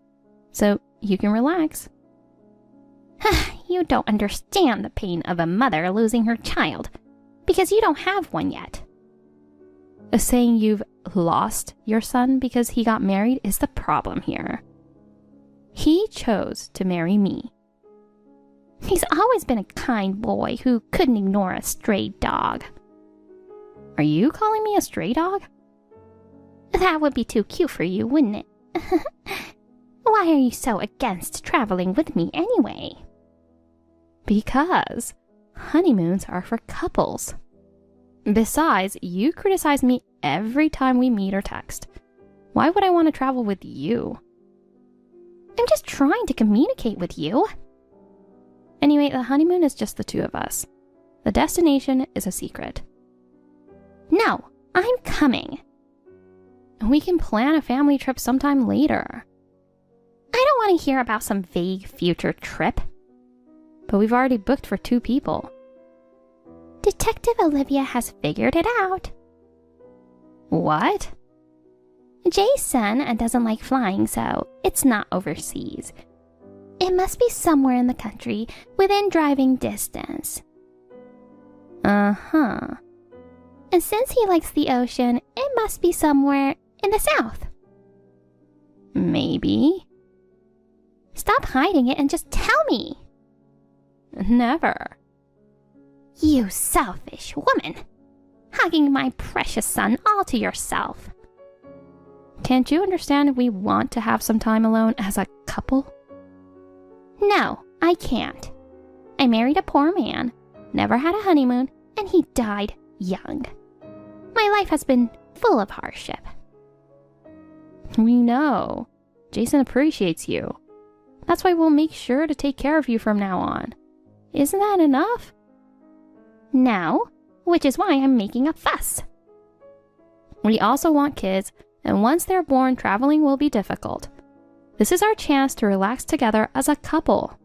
so you can relax. You don't understand the pain of a mother losing her child, because you don't have one yet. Saying you've lost your son because he got married is the problem here. He chose to marry me. He's always been a kind boy who couldn't ignore a stray dog. Are you calling me a stray dog? That would be too cute for you, wouldn't it? Why are you so against traveling with me anyway? Because honeymoons are for couples. Besides, you criticize me every time we meet or text. Why would I want to travel with you? I'm just trying to communicate with you. Anyway, the honeymoon is just the two of us. The destination is a secret. No, I'm coming. We can plan a family trip sometime later. I don't want to hear about some vague future trip. But we've already booked for 2 people. Detective Olivia has figured it out. What? Jason doesn't like flying, so it's not overseas. It must be somewhere in the country within driving distance. Uh-huh. And since he likes the ocean, it must be somewhere in the south. Maybe. Stop hiding it and just tell me. Never. You selfish woman. Hugging my precious son all to yourself. Can't you understand we want to have some time alone as a couple? No, I can't. I married a poor man, never had a honeymoon, and he died young. My life has been full of hardship. We know. Jason appreciates you. That's why we'll make sure to take care of you from now on. Isn't that enough? No, which is why I'm making a fuss. We also want kids, and once they're born, traveling will be difficult. This is our chance to relax together as a couple.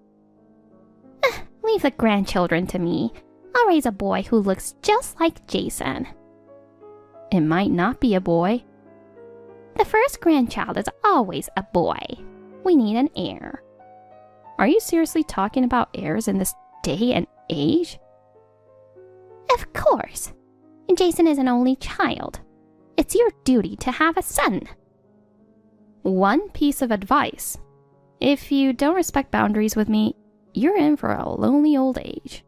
Leave the grandchildren to me. I'll raise a boy who looks just like Jason. It might not be a boy. The first grandchild is always a boy. We need an heir. Are you seriously talking about heirs in this day and age? Of course. Jason is an only child. It's your duty to have a son. One piece of advice. If you don't respect boundaries with me, you're in for a lonely old age.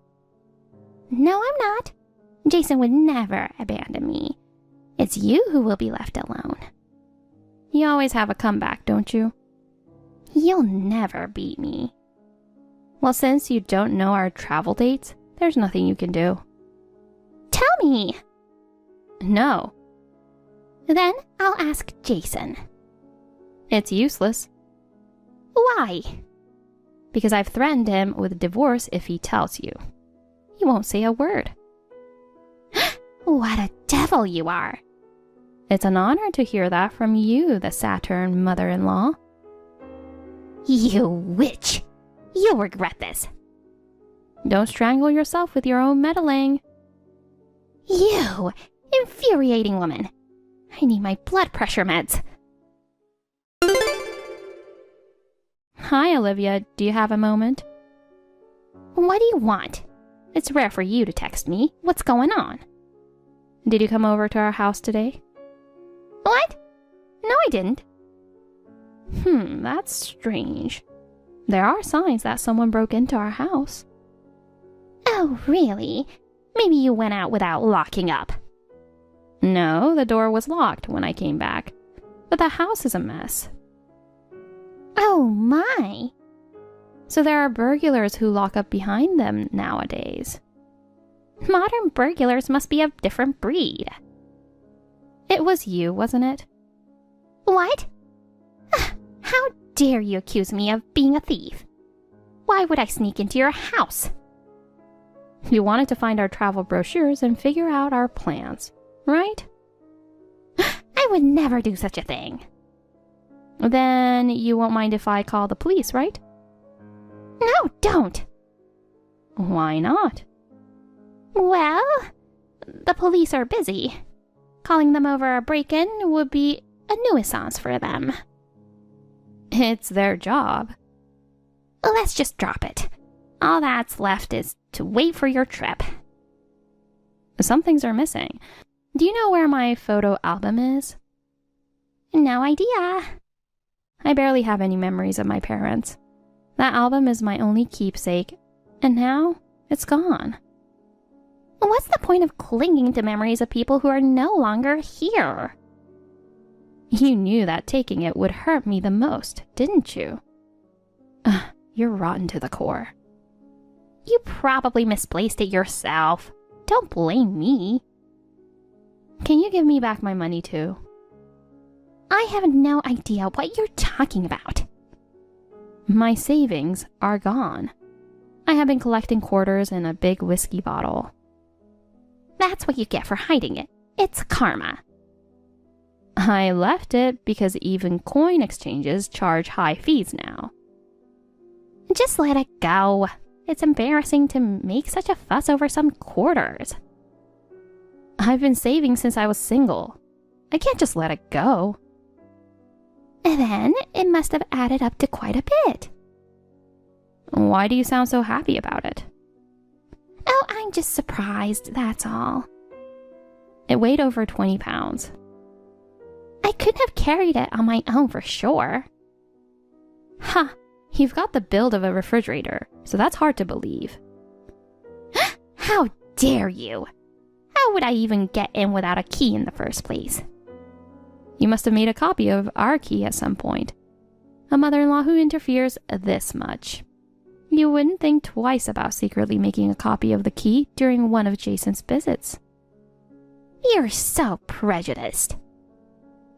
No, I'm not. Jason would never abandon me. It's you who will be left alone. You always have a comeback, don't you? You'll never beat me. Well, since you don't know our travel dates, there's nothing you can do. Tell me. No. Then I'll ask Jason. It's useless. Why? Because I've threatened him with divorce if he tells you. He won't say a word. What a devil you are. It's an honor to hear that from you, the Saturn mother-in-law. You witch. You'll regret this. Don't strangle yourself with your own meddling. You infuriating woman. I need my blood pressure meds. Hi, Olivia. Do you have a moment? What do you want? It's rare for you to text me. What's going on? Did you come over to our house today? What? No, I didn't. That's strange. There are signs that someone broke into our house. Oh, really? Maybe you went out without locking up. No, the door was locked when I came back. But the house is a mess. Oh, my. So there are burglars who lock up behind them nowadays. Modern burglars must be a different breed. It was you, wasn't it? What? How dare you accuse me of being a thief? Why would I sneak into your house? You wanted to find our travel brochures and figure out our plans, right? would never do such a thing. Then you won't mind if I call the police, right? No, don't. Why not? Well, the police are busy. Calling them over a break-in would be a nuisance for them. It's their job. Let's just drop it. All that's left is to wait for your trip. Some things are missing. Do you know where my photo album is? No idea. I barely have any memories of my parents. That album is my only keepsake, and now it's gone. What's the point of clinging to memories of people who are no longer here? You knew that taking it would hurt me the most, didn't you? You're rotten to the core. You probably misplaced it yourself. Don't blame me. Can you give me back my money too? I have no idea what you're talking about. My savings are gone. I have been collecting quarters in a big whiskey bottle. That's what you get for hiding it. It's karma. I left it because even coin exchanges charge high fees now. Just let it go. It's embarrassing to make such a fuss over some quarters. I've been saving since I was single. I can't just let it go. Then it must have added up to quite a bit. Why do you sound so happy about it? Oh, I'm just surprised, that's all. It weighed over 20 pounds. I couldn't have carried it on my own for sure. Ha! You've got the build of a refrigerator, so that's hard to believe. How dare you? How would I even get in without a key in the first place? You must have made a copy of our key at some point. A mother-in-law who interferes this much. You wouldn't think twice about secretly making a copy of the key during one of Jason's visits. You're so prejudiced.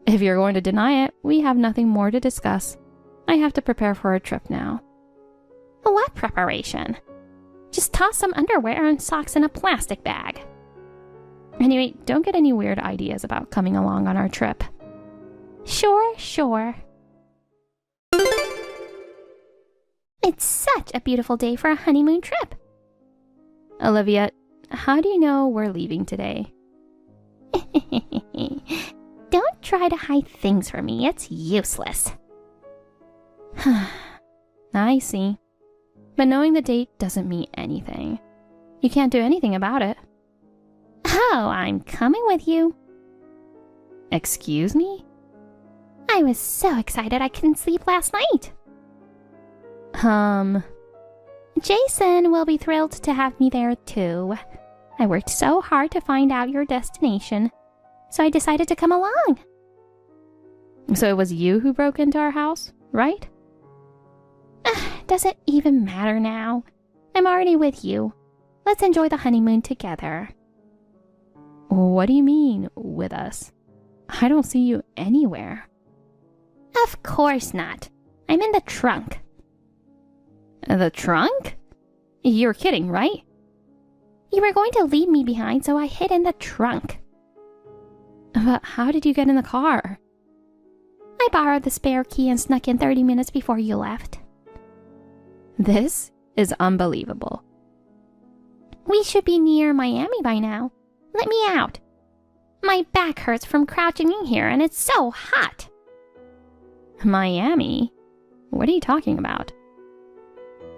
If you're going to deny it, we have nothing more to discuss. I have to prepare for a trip now. What preparation? Just toss some underwear and socks in a plastic bag. Anyway, don't get any weird ideas about coming along on our trip. Sure. It's such a beautiful day for a honeymoon trip. Olivia, how do you know we're leaving today? Don't try to hide things from me. It's useless. I see. But knowing the date doesn't mean anything. You can't do anything about it. Oh, I'm coming with you. Excuse me? I was so excited I couldn't sleep last night. Jason will be thrilled to have me there too. I worked so hard to find out your destination, so I decided to come along. So it was you who broke into our house, right? Does it even matter now? I'm already with you. Let's enjoy the honeymoon together. What do you mean, with us? I don't see you anywhere. Of course not. I'm in the trunk. The trunk? You're kidding, right? You were going to leave me behind, so I hid in the trunk. But how did you get in the car? I borrowed the spare key and snuck in 30 minutes before you left. This is unbelievable. We should be near Miami by now. Let me out. My back hurts from crouching in here, and it's so hot. Miami? What are you talking about?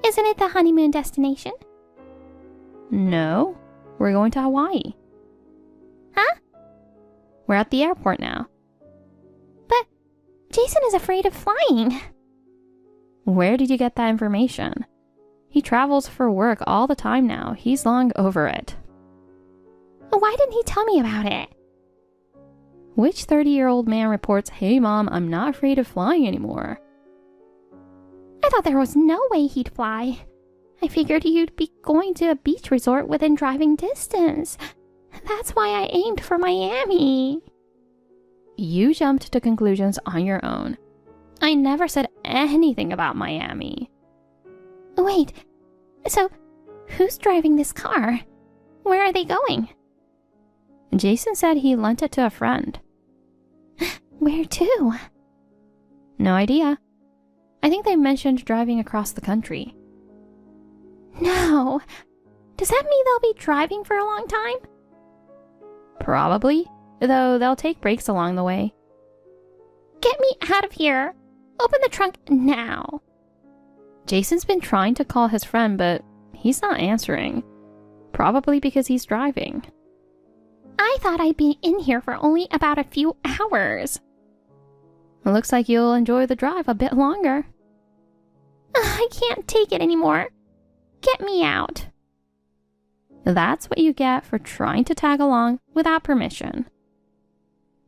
Isn't it the honeymoon destination? No, we're going to Hawaii. Huh? We're at the airport now. But Jason is afraid of flying. Where did you get that information? He travels for work all the time now. He's long over it. Why didn't he tell me about it? Which 30-year-old man reports, "Hey mom, I'm not afraid of flying anymore"? I thought there was no way he'd fly. I figured you'd be going to a beach resort within driving distance. That's why I aimed for Miami. You jumped to conclusions on your own. I never said anything about Miami. Wait, so who's driving this car? Where are they going? Jason said he lent it to a friend. Where to? No idea. I think they mentioned driving across the country. No. Does that mean they'll be driving for a long time? Probably, though they'll take breaks along the way. Get me out of here. Open the trunk now. Jason's been trying to call his friend, but he's not answering. Probably because he's driving. I thought I'd be in here for only about a few hours. It looks like you'll enjoy the drive a bit longer. I can't take it anymore. Get me out. That's what you get for trying to tag along without permission.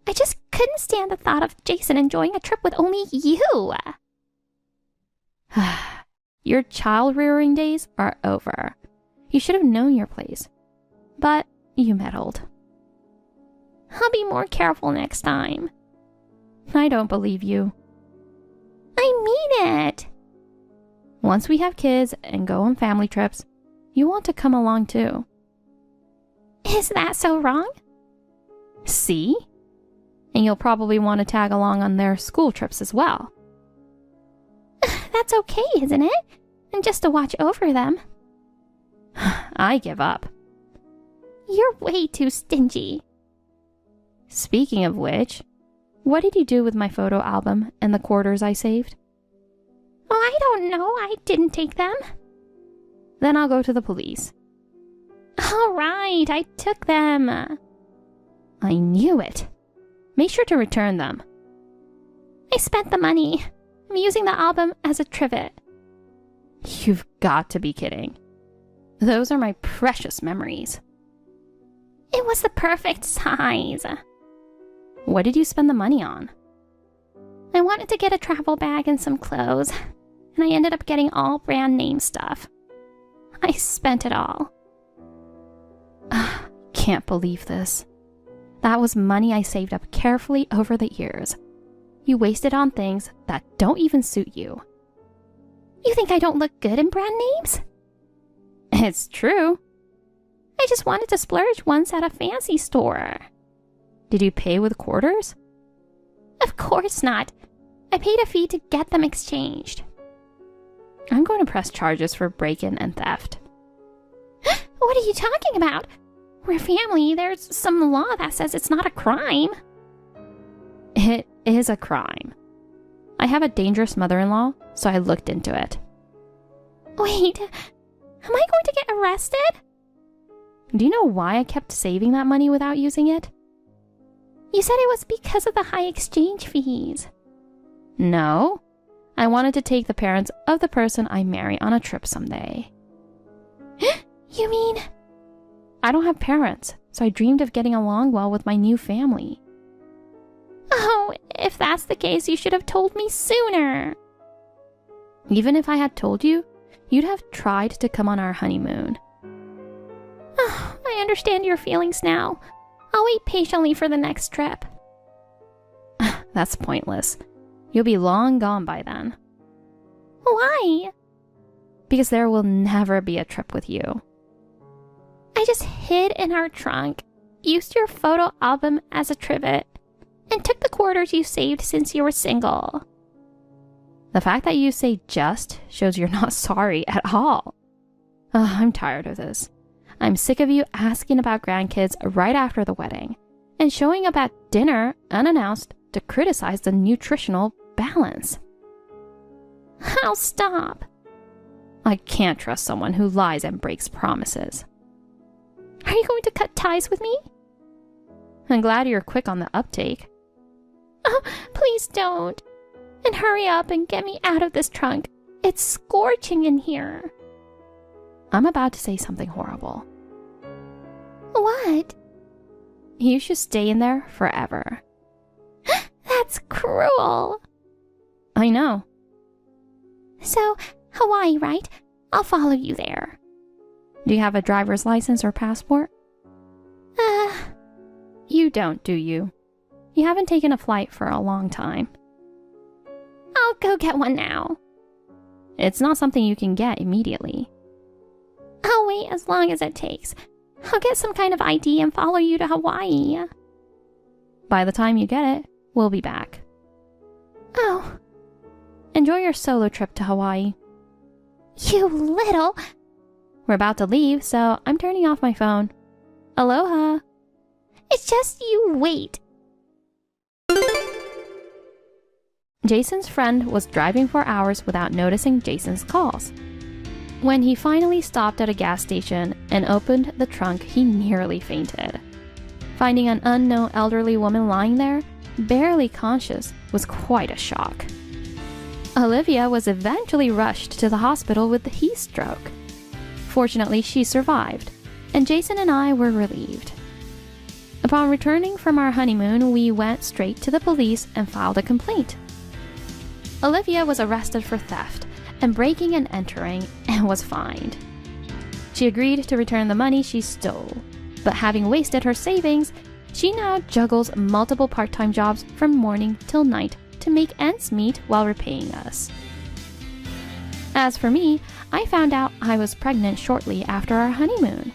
I just couldn't stand the thought of Jason enjoying a trip with only you. Your child rearing days are over. You should have known your place. But you meddled. I'll be more careful next time. I don't believe you. I mean it. Once we have kids and go on family trips, you want to come along too. Is that so wrong? See? And you'll probably want to tag along on their school trips as well. That's okay, isn't it? And just to watch over them. I give up. You're way too stingy. Speaking of which, what did you do with my photo album and the quarters I saved? Oh, I don't know. I didn't take them. Then I'll go to the police. All right, I took them. I knew it. Make sure to return them. I spent the money. I'm using the album as a trivet. You've got to be kidding. Those are my precious memories. It was the perfect size. What did you spend the money on? I wanted to get a travel bag and some clothes, and I ended up getting all brand name stuff. I spent it all. Can't believe this. That was money I saved up carefully over the years. You wasted on things that don't even suit you. You think I don't look good in brand names? It's true. I just wanted to splurge once at a fancy store. Did you pay with quarters? Of course not. I paid a fee to get them exchanged. I'm going to press charges for break-in and theft. What are you talking about? We're family. There's some law that says it's not a crime. It is a crime. I have a dangerous mother-in-law, so I looked into it. Wait, am I going to get arrested? Do you know why I kept saving that money without using it? You said it was because of the high exchange fees. No. I wanted to take the parents of the person I marry on a trip someday. You mean? I don't have parents, so I dreamed of getting along well with my new family. Oh, if that's the case, you should have told me sooner. Even if I had told you, you'd have tried to come on our honeymoon. Oh, I understand your feelings now. I'll wait patiently for the next trip. That's pointless. You'll be long gone by then. Why? Because there will never be a trip with you. I just hid in our trunk, used your photo album as a trivet, and took the quarters you saved since you were single. The fact that you say just shows you're not sorry at all. I'm tired of this. I'm sick of you asking about grandkids right after the wedding and showing up at dinner unannounced to criticize the nutritional balance. I'll stop. I can't trust someone who lies and breaks promises. Are you going to cut ties with me? I'm glad you're quick on the uptake. Oh, please don't. And hurry up and get me out of this trunk. It's scorching in here. I'm about to say something horrible. What? You should stay in there forever. That's cruel. I know. So, Hawaii, right? I'll follow you there. Do you have a driver's license or passport? You don't, do you? You haven't taken a flight for a long time. I'll go get one now. It's not something you can get immediately. I'll wait as long as it takes. I'll get some kind of ID and follow you to Hawaii. By the time you get it, We'll be back. Oh, Enjoy your solo trip to Hawaii. you little... We're about to leave, so I'm turning off my phone. Aloha! It's just you wait. Jason's friend was driving for hours without noticing Jason's calls. When he finally stopped at a gas station and opened the trunk, he nearly fainted. Finding an unknown elderly woman lying there, barely conscious, was quite a shock. Olivia was eventually rushed to the hospital with a heat stroke. Fortunately, she survived, and Jason and I were relieved. Upon returning from our honeymoon, we went straight to the police and filed a complaint. Olivia was arrested for theft and breaking and entering and was fined. She agreed to return the money she stole, but having wasted her savings, she now juggles multiple part-time jobs from morning till night to make ends meet while repaying us. As for me, I found out I was pregnant shortly after our honeymoon.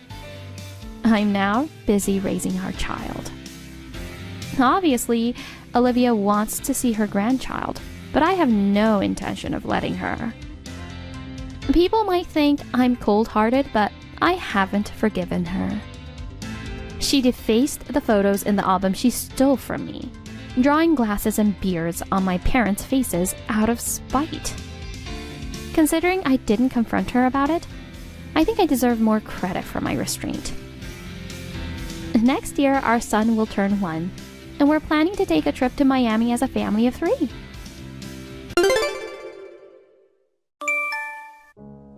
I'm now busy raising our child. Obviously, Olivia wants to see her grandchild, but I have no intention of letting her. People might think I'm cold-hearted, but I haven't forgiven her. She defaced the photos in the album she stole from me, drawing glasses and beards on my parents' faces out of spite. Considering I didn't confront her about it, I think I deserve more credit for my restraint. Next year, our son will turn 1, and we're planning to take a trip to Miami as a family of 3.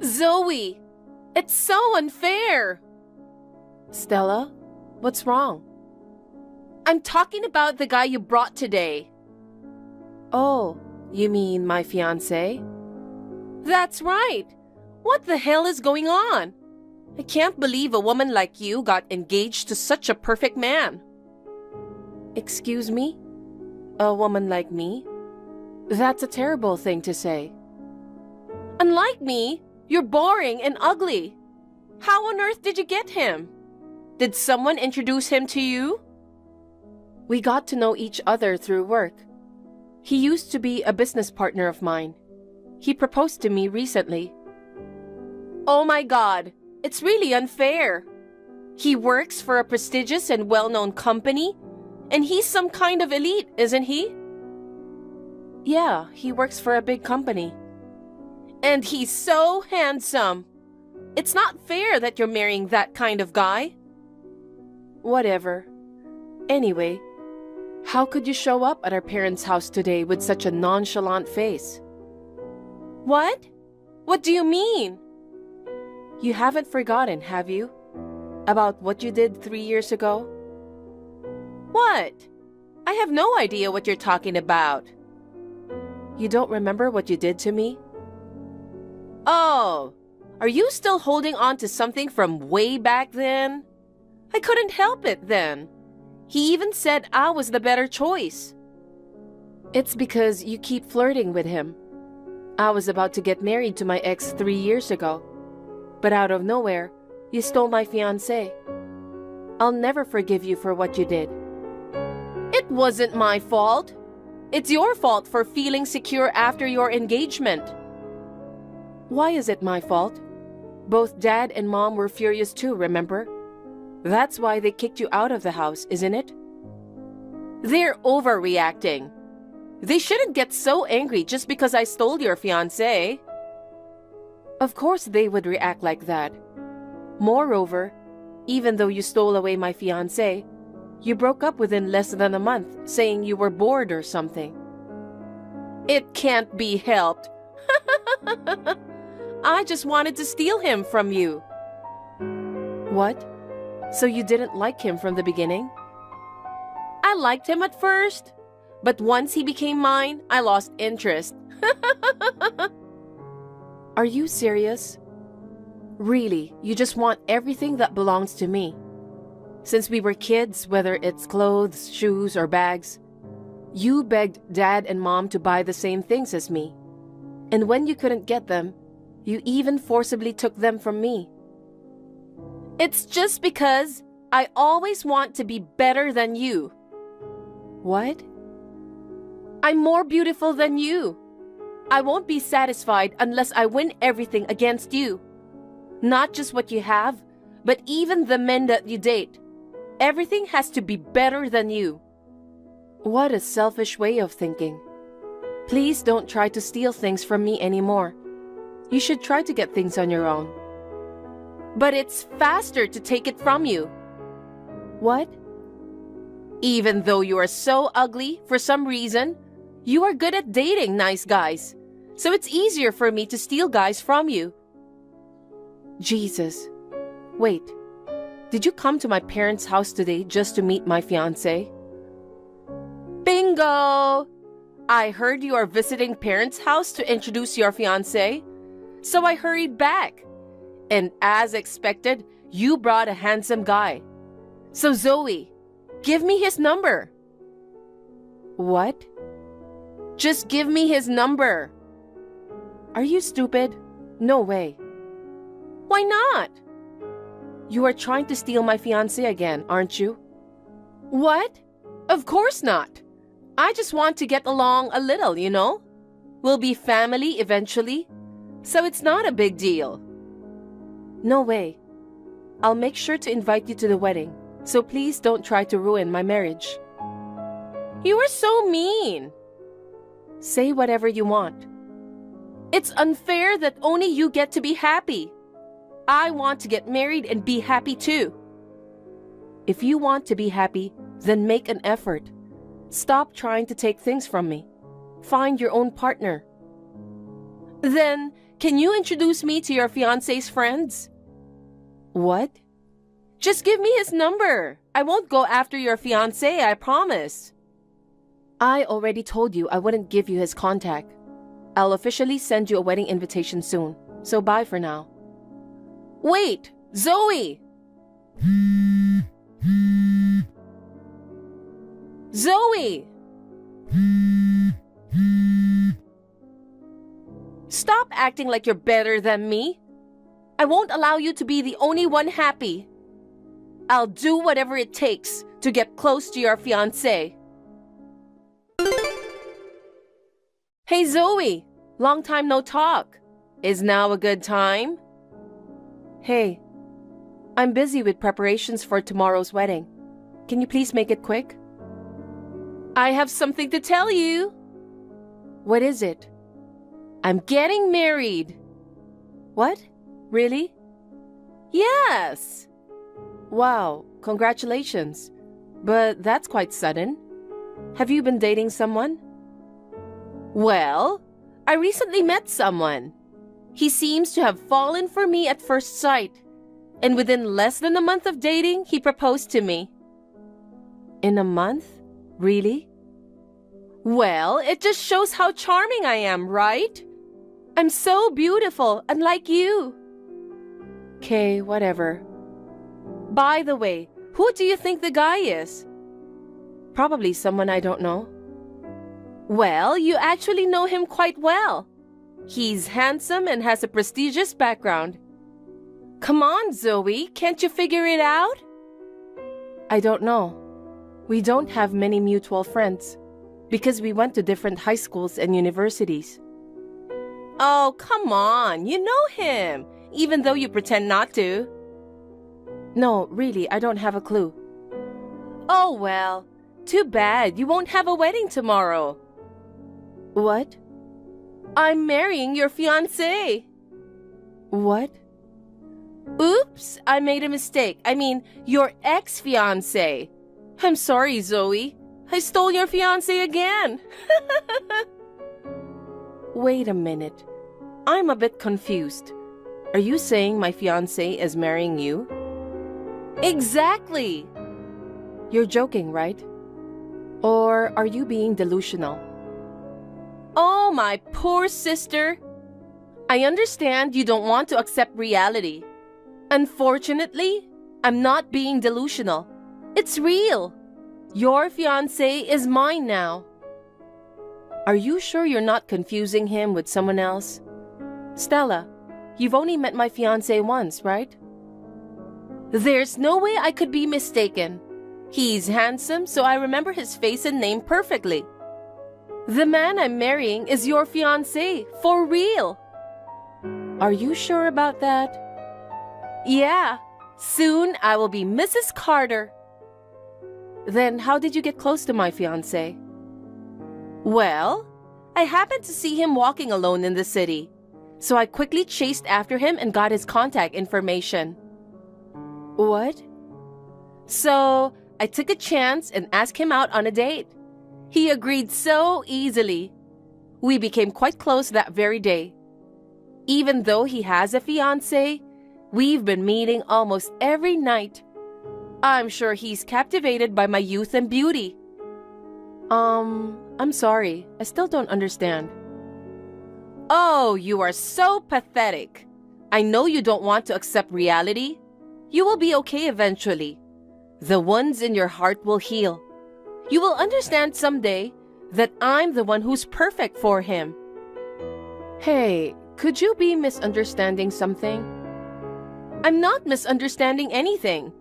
Zoe, it's so unfair. Stella, what's wrong? I'm talking about the guy you brought today. Oh, you mean my fiancé? That's right. What the hell is going on? I can't believe a woman like you got engaged to such a perfect man. Excuse me? A woman like me? That's a terrible thing to say. Unlike me, you're boring and ugly. How on earth did you get him? Did someone introduce him to you? We got to know each other through work. He used to be a business partner of mine. He proposed to me recently. Oh my God, it's really unfair. He works for a prestigious and well-known company, and he's some kind of elite, isn't he? Yeah, he works for a big company. And he's so handsome. It's not fair that you're marrying that kind of guy. Whatever. Anyway, how could you show up at our parents' house today with such a nonchalant face? What? What do you mean? You haven't forgotten, have you? About what you did 3 years ago? What? I have no idea what you're talking about. You don't remember what you did to me? Oh, are you still holding on to something from way back then? I couldn't help it then. He even said I was the better choice. It's because you keep flirting with him. I was about to get married to my ex 3 years ago. But out of nowhere, you stole my fiancé. I'll never forgive you for what you did. It wasn't my fault. It's your fault for feeling secure after your engagement. Why is it my fault? Both Dad and Mom were furious too, remember? That's why they kicked you out of the house, isn't it? They're overreacting. They shouldn't get so angry just because I stole your fiancé. Of course they would react like that. Moreover, even though you stole away my fiancé, you broke up within less than a month, saying you were bored or something. It can't be helped. I just wanted to steal him from you. What? So you didn't like him from the beginning? I liked him at first, but once he became mine, I lost interest. Are you serious? Really, you just want everything that belongs to me. Since we were kids, whether it's clothes, shoes, or bags, you begged Dad and Mom to buy the same things as me. And when you couldn't get them, you even forcibly took them from me. It's just because I always want to be better than you. What? I'm more beautiful than you. I won't be satisfied unless I win everything against you. Not just what you have, but even the men that you date. Everything has to be better than you. What a selfish way of thinking. Please don't try to steal things from me anymore. You should try to get things on your own. But it's faster to take it from you. What? Even though you are so ugly, for some reason, you are good at dating nice guys. So it's easier for me to steal guys from you. Jesus. Wait. Did you come to my parents' house today just to meet my fiancé? Bingo! I heard you are visiting parents' house to introduce your fiancé. So I hurried back. And as expected, you brought a handsome guy. So Zoe, give me his number. What? Just give me his number. Are you stupid? No way. Why not? You are trying to steal my fiancé again, aren't you? What? Of course not. I just want to get along a little, you know? We'll be family eventually, so it's not a big deal. No way. I'll make sure to invite you to the wedding, so please don't try to ruin my marriage. You are so mean. Say whatever you want. It's unfair that only you get to be happy. I want to get married and be happy too. If you want to be happy, then make an effort. Stop trying to take things from me. Find your own partner. Then, can you introduce me to your fiancé's friends? What? Just give me his number. I won't go after your fiancé, I promise. I already told you I wouldn't give you his contact. I'll officially send you a wedding invitation soon, so bye for now. Wait, Zoe! Zoe! Stop acting like you're better than me. I won't allow you to be the only one happy. I'll do whatever it takes to get close to your fiancé. Hey Zoe, long time no talk. Is now a good time? Hey, I'm busy with preparations for tomorrow's wedding. Can you please make it quick? I have something to tell you. What is it? I'm getting married. What? Really? Yes. Wow, congratulations. But that's quite sudden. Have you been dating someone? Well, I recently met someone. He seems to have fallen for me at first sight. And within less than a month of dating, he proposed to me. In a month? Really? Well, it just shows how charming I am, right? I'm so beautiful, unlike you. Okay, whatever. By the way, who do you think the guy is? Probably someone I don't know. Well, you actually know him quite well. He's handsome and has a prestigious background. Come on, Zoe, can't you figure it out? I don't know. We don't have many mutual friends because we went to different high schools and universities. Oh, come on, you know him, even though you pretend not to. No, really, I don't have a clue. Oh, well, too bad you won't have a wedding tomorrow. What? I'm marrying your fiancé. What? Oops, I made a mistake. I mean, your ex-fiancé. I'm sorry, Zoe. I stole your fiancé again. Wait a minute. I'm a bit confused. Are you saying my fiancé is marrying you? Exactly. You're joking, right? Or are you being delusional? Oh, my poor sister. I understand you don't want to accept reality. Unfortunately, I'm not being delusional. It's real. Your fiancé is mine now. Are you sure you're not confusing him with someone else? Stella, you've only met my fiancé once, right? There's no way I could be mistaken. He's handsome, so I remember his face and name perfectly. The man I'm marrying is your fiancé, for real. Are you sure about that? Yeah, soon I will be Mrs. Carter. Then how did you get close to my fiancé? Well, I happened to see him walking alone in the city, so I quickly chased after him and got his contact information. What? So I took a chance and asked him out on a date. He agreed so easily. We became quite close that very day. Even though he has a fiancé, we've been meeting almost every night. I'm sure he's captivated by my youth and beauty. I'm sorry. I still don't understand. Oh, you are so pathetic. I know you don't want to accept reality. You will be okay eventually. The wounds in your heart will heal. You will understand someday that I'm the one who's perfect for him. Hey, could you be misunderstanding something? I'm not misunderstanding anything.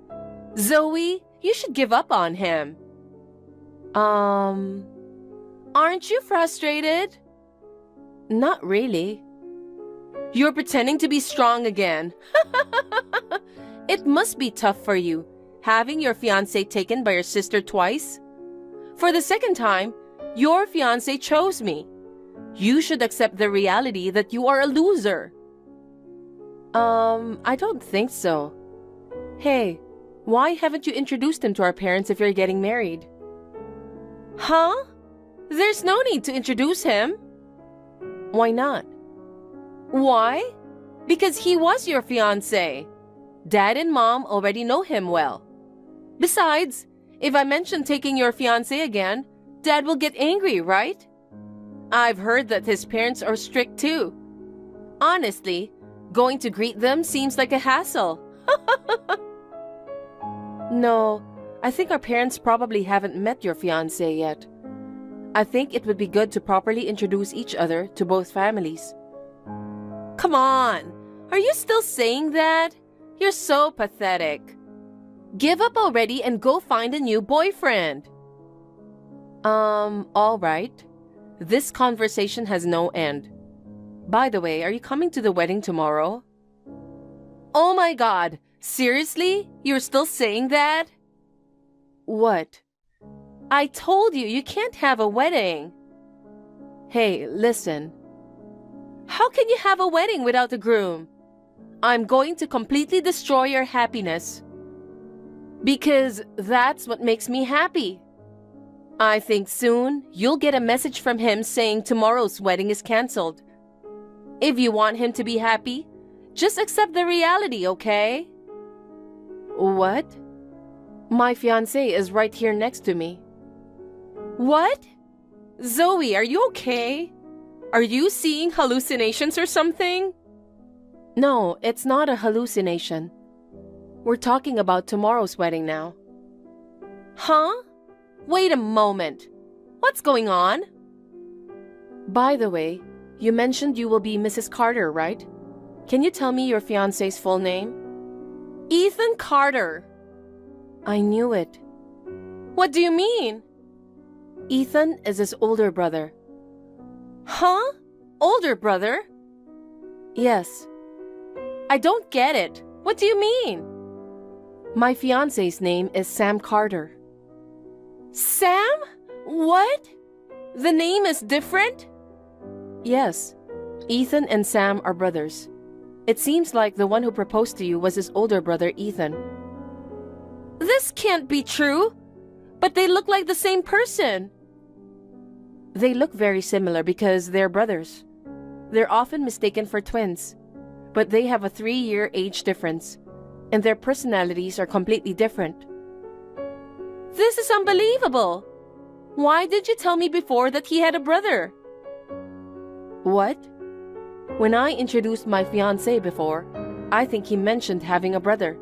Zoe, you should give up on him. Aren't you frustrated? Not really. You're pretending to be strong again. It must be tough for you, having your fiancé taken by your sister twice. For the second time, your fiancé chose me. You should accept the reality that you are a loser. I don't think so. Hey, why haven't you introduced him to our parents if you're getting married? Huh? There's no need to introduce him. Why not? Why? Because he was your fiancé. Dad and Mom already know him well. Besides, if I mention taking your fiancé again, Dad will get angry, right? I've heard that his parents are strict too. Honestly, going to greet them seems like a hassle. No, I think our parents probably haven't met your fiancé yet. I think it would be good to properly introduce each other to both families. Come on, are you still saying that? You're so pathetic. Give up already and go find a new boyfriend. All right. This conversation has no end. By the way, are you coming to the wedding tomorrow? Oh my God, seriously? You're still saying that? What? I told you, you can't have a wedding. Hey, listen. How can you have a wedding without a groom? I'm going to completely destroy your happiness. Because that's what makes me happy. I think soon you'll get a message from him saying tomorrow's wedding is canceled. If you want him to be happy, just accept the reality, okay? What? My fiancé is right here next to me. What? Zoe, are you okay? Are you seeing hallucinations or something? No, it's not a hallucination. We're talking about tomorrow's wedding now. Huh? Wait a moment. What's going on? By the way, you mentioned you will be Mrs. Carter, right? Can you tell me your fiancé's full name? Ethan Carter. I knew it. What do you mean? Ethan is his older brother. Huh? Older brother? Yes. I don't get it. What do you mean? My fiancé's name is Sam Carter. Sam? What? The name is different? Yes. Ethan and Sam are brothers. It seems like the one who proposed to you was his older brother, Ethan. This can't be true. But they look like the same person. They look very similar because they're brothers. They're often mistaken for twins. But they have a 3-year age difference. And their personalities are completely different. This is unbelievable. Why did you tell me before that he had a brother? What? When I introduced my fiancé before, I think he mentioned having a brother.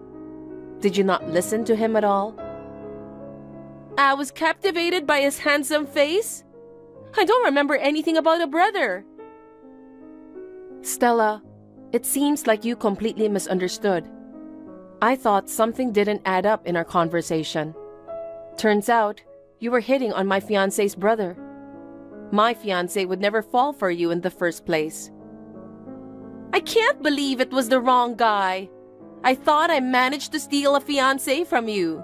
Did you not listen to him at all? I was captivated by his handsome face. I don't remember anything about a brother. Stella, it seems like you completely misunderstood. I thought something didn't add up in our conversation. Turns out, you were hitting on my fiancé's brother. My fiancé would never fall for you in the first place. I can't believe it was the wrong guy. I thought I managed to steal a fiancé from you.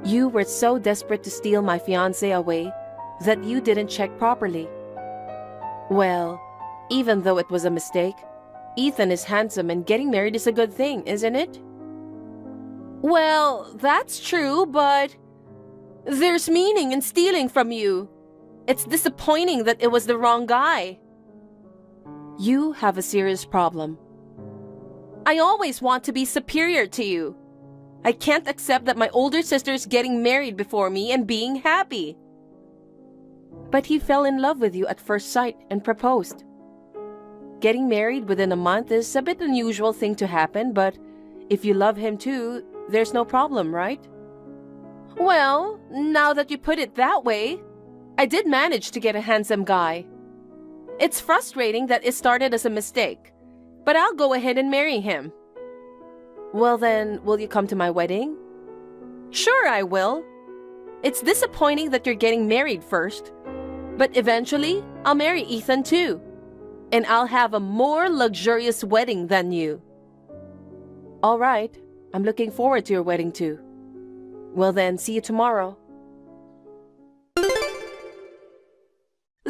You were so desperate to steal my fiancé away that you didn't check properly. Well, even though it was a mistake, Ethan is handsome and getting married is a good thing, isn't it? Well, that's true, but there's meaning in stealing from you. It's disappointing that it was the wrong guy. You have a serious problem. I always want to be superior to you. I can't accept that my older sister's getting married before me and being happy. But he fell in love with you at first sight and proposed. Getting married within a month is a bit unusual thing to happen, but if you love him too, there's no problem, right? Well, now that you put it that way, I did manage to get a handsome guy. It's frustrating that it started as a mistake, but I'll go ahead and marry him. Well then, will you come to my wedding? Sure, I will. It's disappointing that you're getting married first, but eventually, I'll marry Ethan too. And I'll have a more luxurious wedding than you. All right, I'm looking forward to your wedding too. Well then, see you tomorrow.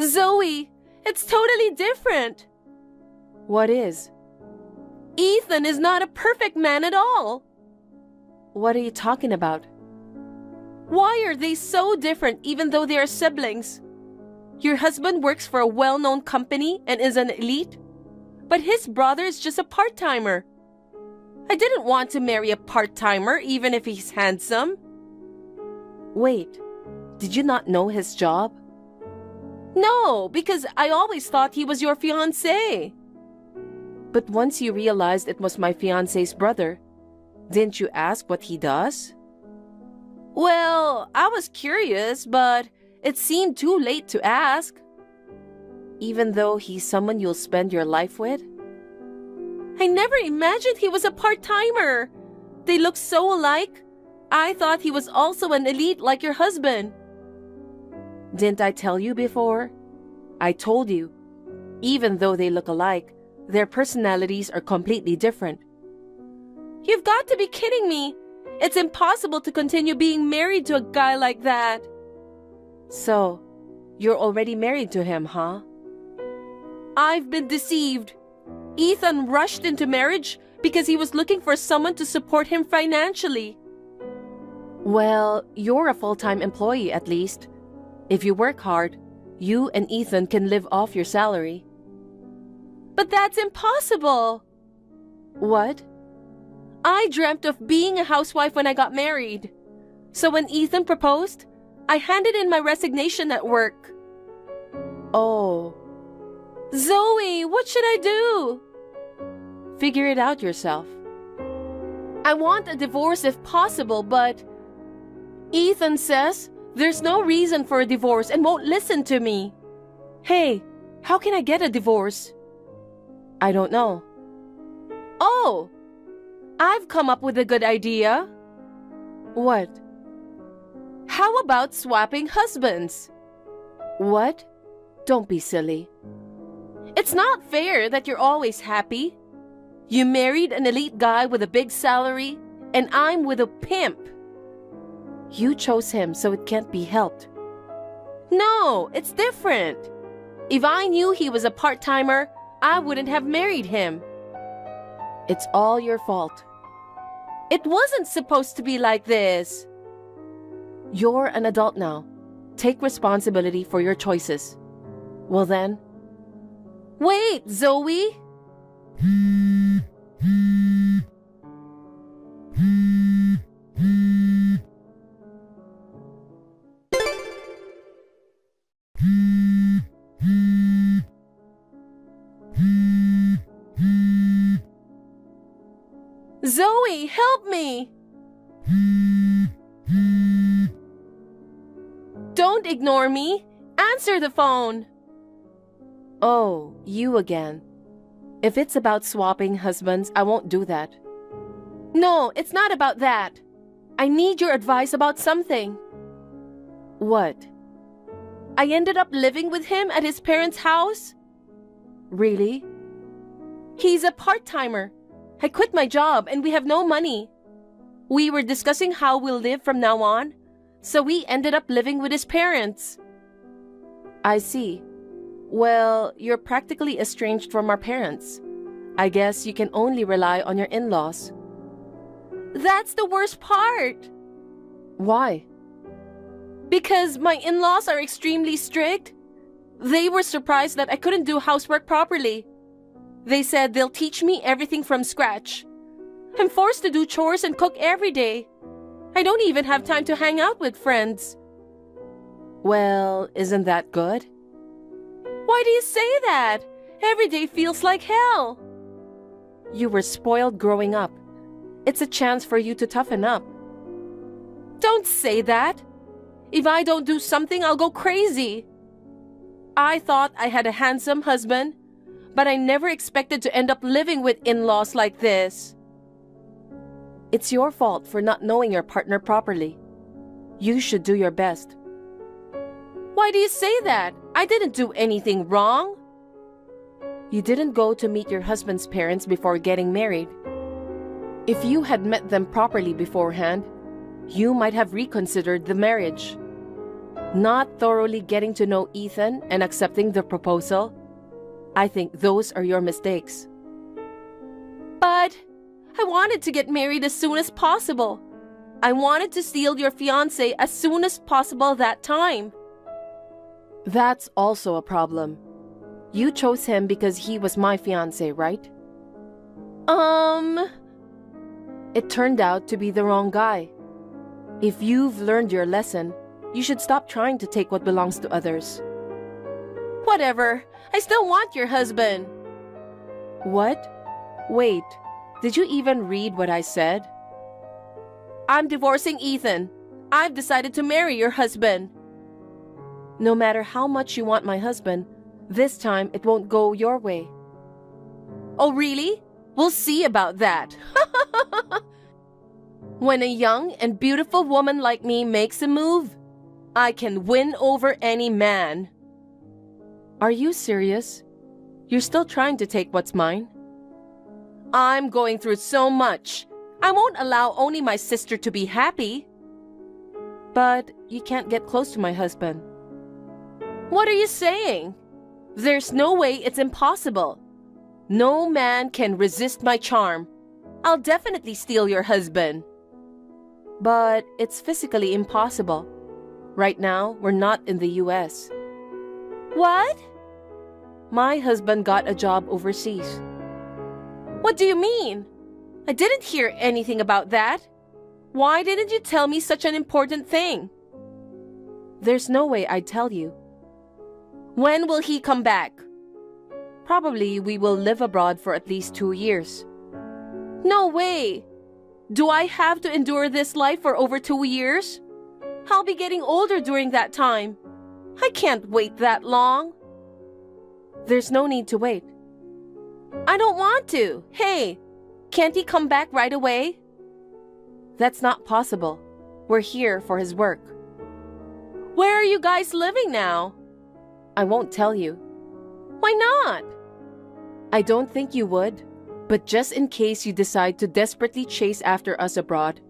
Zoe, it's totally different. What is? Ethan is not a perfect man at all. What are you talking about? Why are they so different even though they are siblings? Your husband works for a well-known company and is an elite, but his brother is just a part-timer. I didn't want to marry a part-timer even if he's handsome. Wait, did you not know his job? No, because I always thought he was your fiancé. But once you realized it was my fiancé's brother, didn't you ask what he does? Well, I was curious, but it seemed too late to ask. Even though he's someone you'll spend your life with? I never imagined he was a part-timer. They look so alike. I thought he was also an elite like your husband. Didn't I tell you before? I told you. Even though they look alike, their personalities are completely different. You've got to be kidding me. It's impossible to continue being married to a guy like that. So, you're already married to him, huh? I've been deceived. Ethan rushed into marriage because he was looking for someone to support him financially. Well, you're a full-time employee at least. If you work hard, you and Ethan can live off your salary. But that's impossible. What? I dreamt of being a housewife when I got married. So when Ethan proposed, I handed in my resignation at work. Oh. Zoe, what should I do? Figure it out yourself. I want a divorce if possible, but Ethan says there's no reason for a divorce and won't listen to me. Hey, how can I get a divorce? I don't know. Oh, I've come up with a good idea. What? How about swapping husbands? What? Don't be silly. It's not fair that you're always happy. You married an elite guy with a big salary, and I'm with a pimp. You chose him, so it can't be helped. No, it's different. If I knew he was a part-timer, I wouldn't have married him. It's all your fault. It wasn't supposed to be like this. You're an adult now. Take responsibility for your choices. Well then. Wait, Zoe! Zoe, help me! Don't ignore me. Answer the phone. Oh, you again. If it's about swapping husbands, I won't do that. No, it's not about that. I need your advice about something. What? I ended up living with him at his parents' house? Really? He's a part-timer. I quit my job and we have no money. We were discussing how we'll live from now on, so we ended up living with his parents. I see. Well, you're practically estranged from our parents. I guess you can only rely on your in-laws. That's the worst part. Why? Because my in-laws are extremely strict. They were surprised that I couldn't do housework properly. They said they'll teach me everything from scratch. I'm forced to do chores and cook every day. I don't even have time to hang out with friends. Well, isn't that good? Why do you say that? Every day feels like hell. You were spoiled growing up. It's a chance for you to toughen up. Don't say that. If I don't do something, I'll go crazy. I thought I had a handsome husband, but I never expected to end up living with in-laws like this. It's your fault for not knowing your partner properly. You should do your best. Why do you say that? I didn't do anything wrong. You didn't go to meet your husband's parents before getting married. If you had met them properly beforehand, you might have reconsidered the marriage. Not thoroughly getting to know Ethan and accepting the proposal, I think those are your mistakes. But I wanted to get married as soon as possible. I wanted to steal your fiancé as soon as possible that time. That's also a problem. You chose him because he was my fiancé, right? It turned out to be the wrong guy. If you've learned your lesson, you should stop trying to take what belongs to others. Whatever. I still want your husband. What? Wait, did you even read what I said? I'm divorcing Ethan. I've decided to marry your husband. No matter how much you want my husband, this time it won't go your way. Oh, really? We'll see about that. When a young and beautiful woman like me makes a move, I can win over any man. Are you serious? You're still trying to take what's mine? I'm going through so much. I won't allow only my sister to be happy. But you can't get close to my husband. What are you saying? There's no way, it's impossible. No man can resist my charm. I'll definitely steal your husband. But it's physically impossible. Right now, we're not in the US. What? My husband got a job overseas. What do you mean? I didn't hear anything about that. Why didn't you tell me such an important thing? There's no way I'd tell you. When will he come back? Probably we will live abroad for at least 2 years. No way! Do I have to endure this life for over 2 years? I'll be getting older during that time. I can't wait that long. There's no need to wait. I don't want to. Hey, can't he come back right away? That's not possible. We're here for his work. Where are you guys living now? I won't tell you. Why not? I don't think you would, but just in case you decide to desperately chase after us abroad,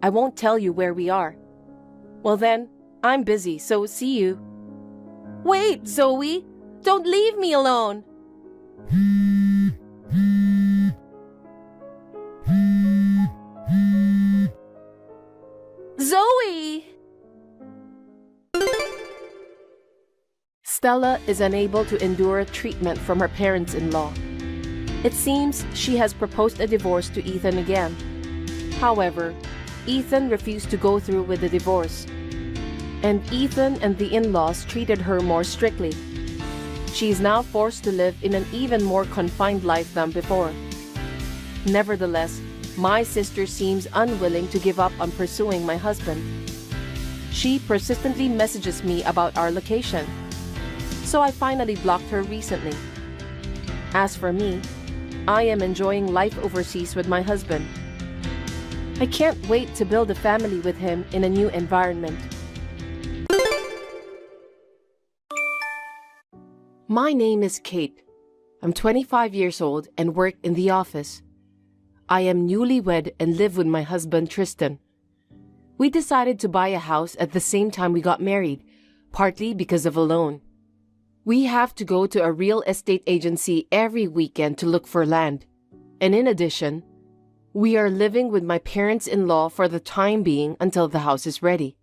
I won't tell you where we are. Well then, I'm busy, so see you. Wait, Zoe! Don't leave me alone! Zoe! Stella is unable to endure treatment from her parents-in-law. It seems she has proposed a divorce to Ethan again. However, Ethan refused to go through with the divorce. And Ethan and the in-laws treated her more strictly. She is now forced to live in an even more confined life than before. Nevertheless, my sister seems unwilling to give up on pursuing my husband. She persistently messages me about our location, so I finally blocked her recently. As for me, I am enjoying life overseas with my husband. I can't wait to build a family with him in a new environment. My name is Kate. I'm 25 years old and work in the office. I am newlywed and live with my husband Tristan. We decided to buy a house at the same time we got married, partly because of a loan. We have to go to a real estate agency every weekend to look for land. And in addition, we are living with my parents-in-law for the time being until the house is ready.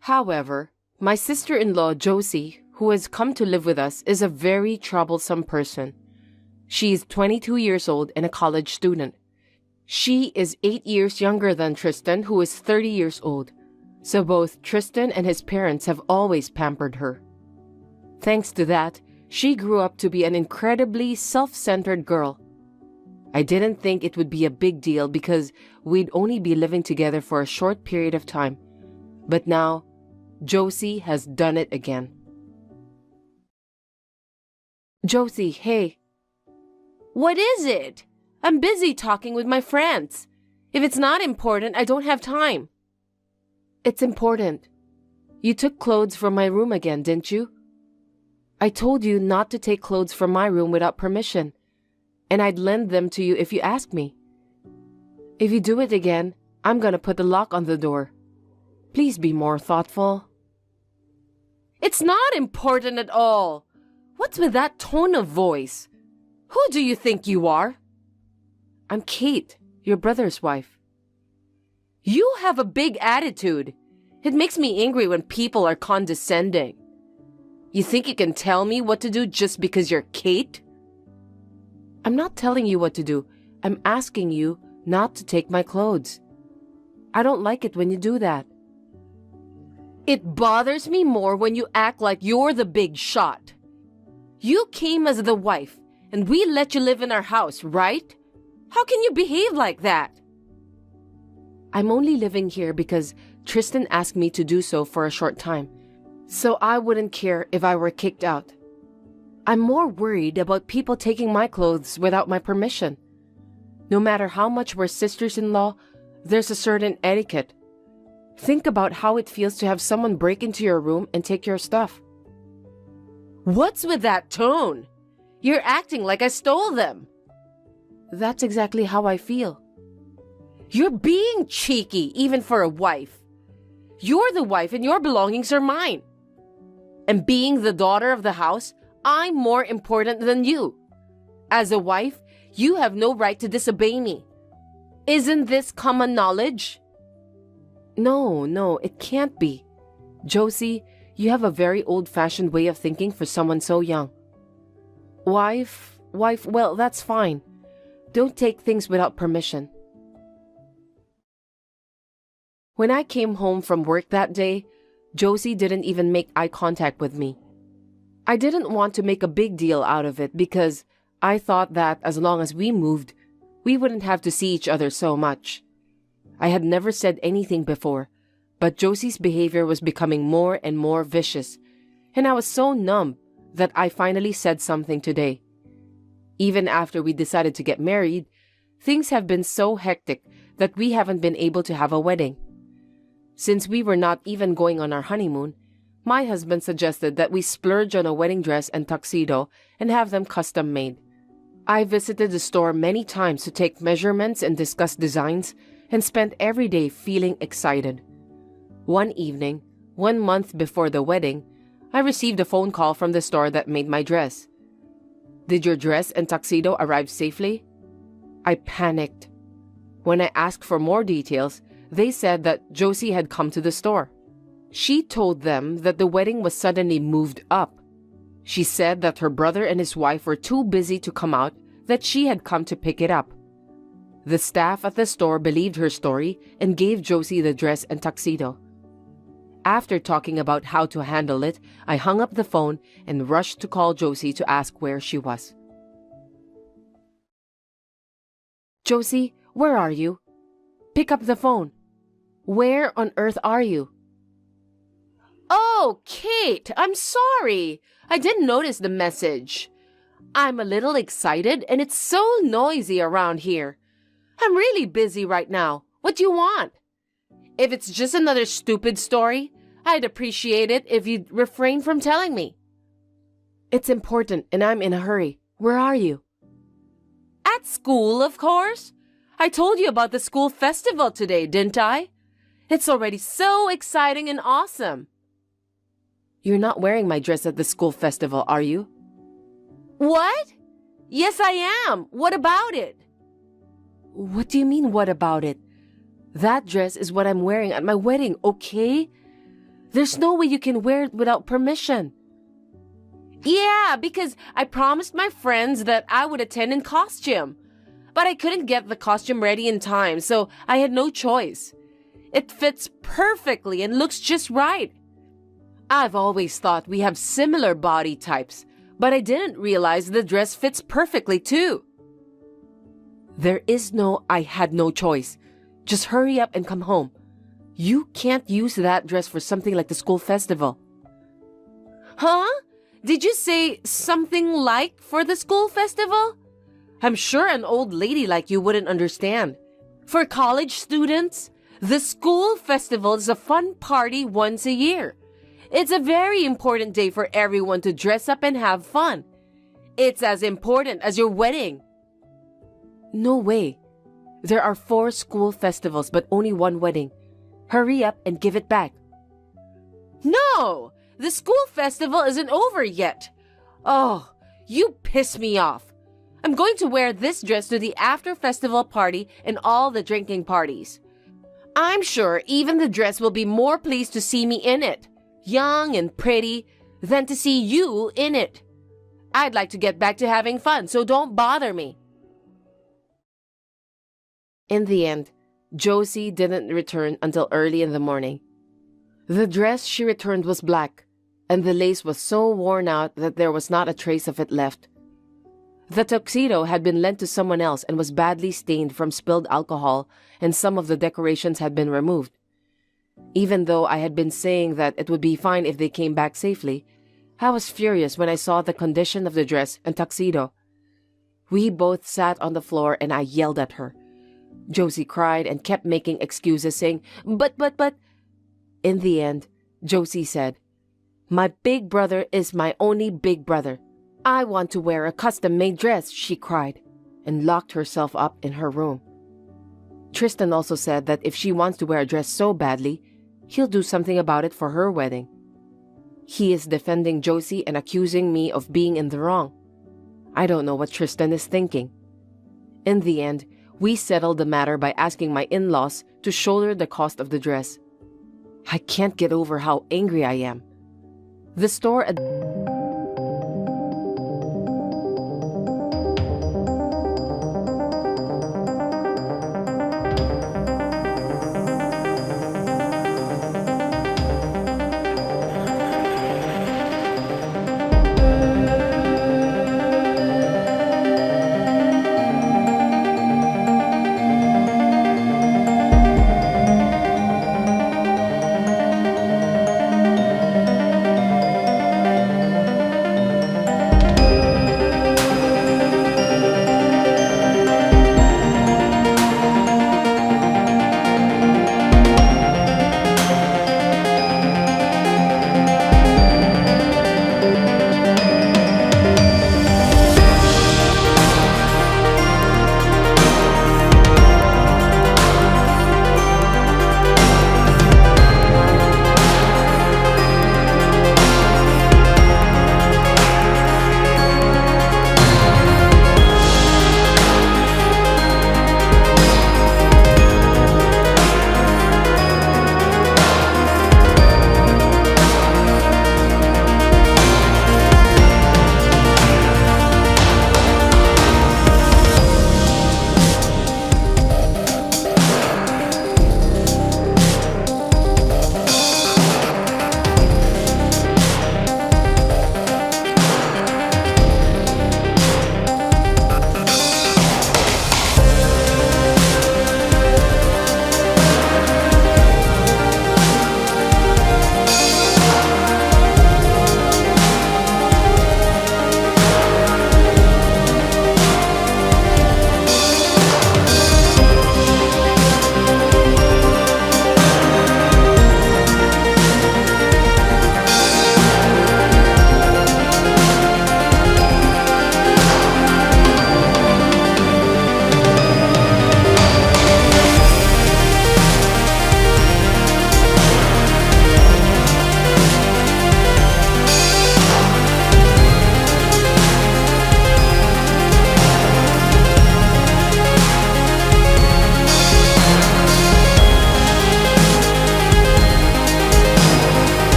However, my sister-in-law Josie, who has come to live with us, is a very troublesome person. She is 22 years old and a college student. She is 8 years younger than Tristan, who is 30 years old. So both Tristan and his parents have always pampered her. Thanks to that, she grew up to be an incredibly self-centered girl. I didn't think it would be a big deal because we'd only be living together for a short period of time. But now, Josie has done it again. Josie, hey. What is it? I'm busy talking with my friends. If it's not important, I don't have time. It's important. You took clothes from my room again, didn't you? I told you not to take clothes from my room without permission, and I'd lend them to you if you asked me. If you do it again, I'm gonna put the lock on the door. Please be more thoughtful. It's not important at all. What's with that tone of voice? Who do you think you are? I'm Kate, your brother's wife. You have a big attitude. It makes me angry when people are condescending. You think you can tell me what to do just because you're Kate? I'm not telling you what to do. I'm asking you not to take my clothes. I don't like it when you do that. It bothers me more when you act like you're the big shot. You came as the wife, and we let you live in our house, right? How can you behave like that? I'm only living here because Tristan asked me to do so for a short time, so I wouldn't care if I were kicked out. I'm more worried about people taking my clothes without my permission. No matter how much we're sisters-in-law, there's a certain etiquette. Think about how it feels to have someone break into your room and take your stuff. What's with that tone? You're acting like I stole them. That's exactly how I feel. You're being cheeky, even for a wife. You're the wife and your belongings are mine. And being the daughter of the house, I'm more important than you. As a wife, you have no right to disobey me. Isn't this common knowledge? No, it can't be. Josie, you have a very old-fashioned way of thinking for someone so young. Wife, well, that's fine. Don't take things without permission. When I came home from work that day, Josie didn't even make eye contact with me. I didn't want to make a big deal out of it because I thought that as long as we moved, we wouldn't have to see each other so much. I had never said anything before, but Josie's behavior was becoming more and more vicious, and I was so numb that I finally said something today. Even after we decided to get married, things have been so hectic that we haven't been able to have a wedding. Since we were not even going on our honeymoon, my husband suggested that we splurge on a wedding dress and tuxedo and have them custom made. I visited the store many times to take measurements and discuss designs and spent every day feeling excited. One evening, 1 month before the wedding, I received a phone call from the store that made my dress. Did your dress and tuxedo arrive safely? I panicked. When I asked for more details, they said that Josie had come to the store. She told them that the wedding was suddenly moved up. She said that her brother and his wife were too busy to come out, that she had come to pick it up. The staff at the store believed her story and gave Josie the dress and tuxedo. After talking about how to handle it, I hung up the phone and rushed to call Josie to ask where she was. Josie, where are you? Pick up the phone. Where on earth are you? Oh, Kate, I'm sorry. I didn't notice the message. I'm a little excited and it's so noisy around here. I'm really busy right now. What do you want? If it's just another stupid story, I'd appreciate it if you'd refrain from telling me. It's important and I'm in a hurry. Where are you? At school, of course. I told you about the school festival today, didn't I? It's already so exciting and awesome. You're not wearing my dress at the school festival, are you? What? Yes, I am. What about it? What do you mean, what about it? That dress is what I'm wearing at my wedding, okay? There's no way you can wear it without permission. Yeah, because I promised my friends that I would attend in costume. But I couldn't get the costume ready in time, so I had no choice. It fits perfectly and looks just right. I've always thought we have similar body types, but I didn't realize the dress fits perfectly too. There is no I had no choice. Just hurry up and come home. You can't use that dress for something like the school festival. Huh? Did you say something like for the school festival? I'm sure an old lady like you wouldn't understand. For college students, the school festival is a fun party once a year. It's a very important day for everyone to dress up and have fun. It's as important as your wedding. No way. There are 4 school festivals but only 1 wedding. Hurry up and give it back. No! The school festival isn't over yet. Oh, you piss me off. I'm going to wear this dress to the after-festival party and all the drinking parties. I'm sure even the dress will be more pleased to see me in it, young and pretty, than to see you in it. I'd like to get back to having fun, so don't bother me. In the end, Josie didn't return until early in the morning. The dress she returned was black, and the lace was so worn out that there was not a trace of it left. The tuxedo had been lent to someone else and was badly stained from spilled alcohol, and some of the decorations had been removed. Even though I had been saying that it would be fine if they came back safely, I was furious when I saw the condition of the dress and tuxedo. We both sat on the floor and I yelled at her. Josie cried and kept making excuses, saying, But. In the end, Josie said, My big brother is my only big brother. I want to wear a custom-made dress, she cried, and locked herself up in her room. Tristan also said that if she wants to wear a dress so badly, he'll do something about it for her wedding. He is defending Josie and accusing me of being in the wrong. I don't know what Tristan is thinking. In the end, we settled the matter by asking my in-laws to shoulder the cost of the dress. I can't get over how angry I am. The store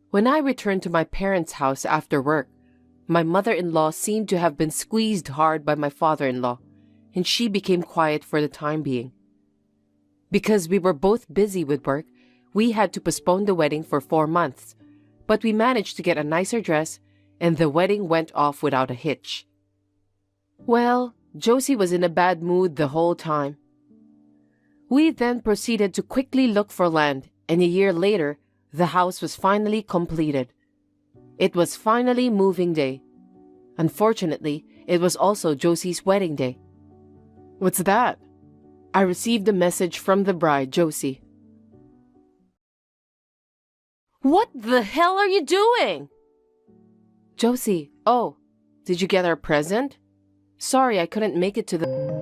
When I returned to my parents' house after work, my mother-in-law seemed to have been squeezed hard by my father-in-law, and she became quiet for the time being. Because we were both busy with work, we had to postpone the wedding for 4 months, but we managed to get a nicer dress, and the wedding went off without a hitch. Well, Josie was in a bad mood the whole time. We then proceeded to quickly look for land, and a year later, the house was finally completed. It was finally moving day. Unfortunately, it was also Josie's wedding day. What's that? I received a message from the bride, Josie. What the hell are you doing? Josie, oh, did you get our present? Sorry, I couldn't make it to the...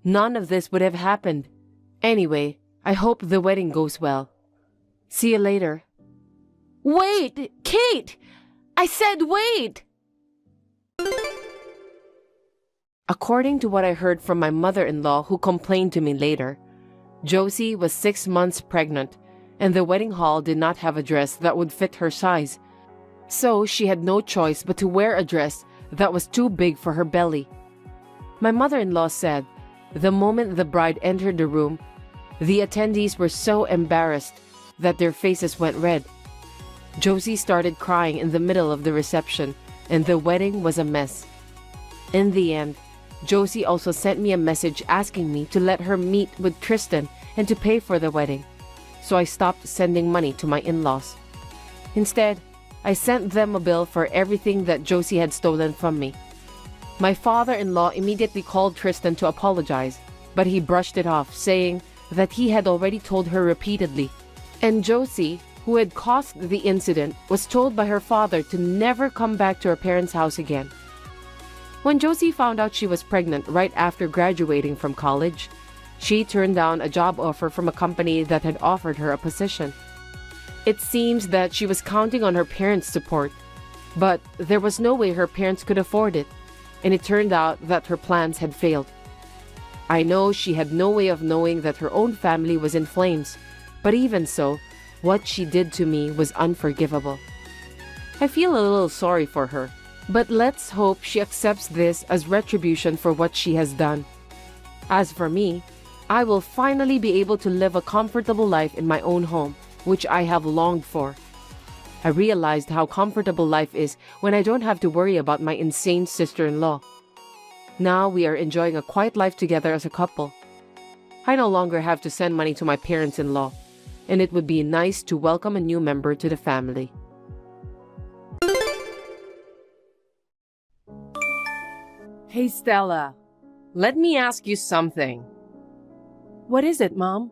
none of this would have happened. Anyway, I hope the wedding goes well. See you later. Wait, Kate! I said wait! According to what I heard from my mother-in-law, who complained to me later, Josie was 6 months pregnant, and the wedding hall did not have a dress that would fit her size. So she had no choice but to wear a dress that was too big for her belly. My mother-in-law said the moment the bride entered the room, the attendees were so embarrassed that their faces went red. Josie started crying in the middle of the reception, and the wedding was a mess. In the end, Josie also sent me a message asking me to let her meet with Tristan and to pay for the wedding. So I stopped sending money to my in-laws. Instead, I sent them a bill for everything that Josie had stolen from me. My father-in-law immediately called Tristan to apologize, but he brushed it off, saying that he had already told her repeatedly. And Josie, who had caused the incident, was told by her father to never come back to her parents' house again. When Josie found out she was pregnant right after graduating from college, she turned down a job offer from a company that had offered her a position. It seems that she was counting on her parents' support, but there was no way her parents could afford it, and it turned out that her plans had failed. I know she had no way of knowing that her own family was in flames, but even so, what she did to me was unforgivable. I feel a little sorry for her, but let's hope she accepts this as retribution for what she has done. As for me, I will finally be able to live a comfortable life in my own home, which I have longed for. I realized how comfortable life is when I don't have to worry about my insane sister-in-law. Now we are enjoying a quiet life together as a couple. I no longer have to send money to my parents-in-law, and it would be nice to welcome a new member to the family. Hey, Stella, let me ask you something. What is it, Mom?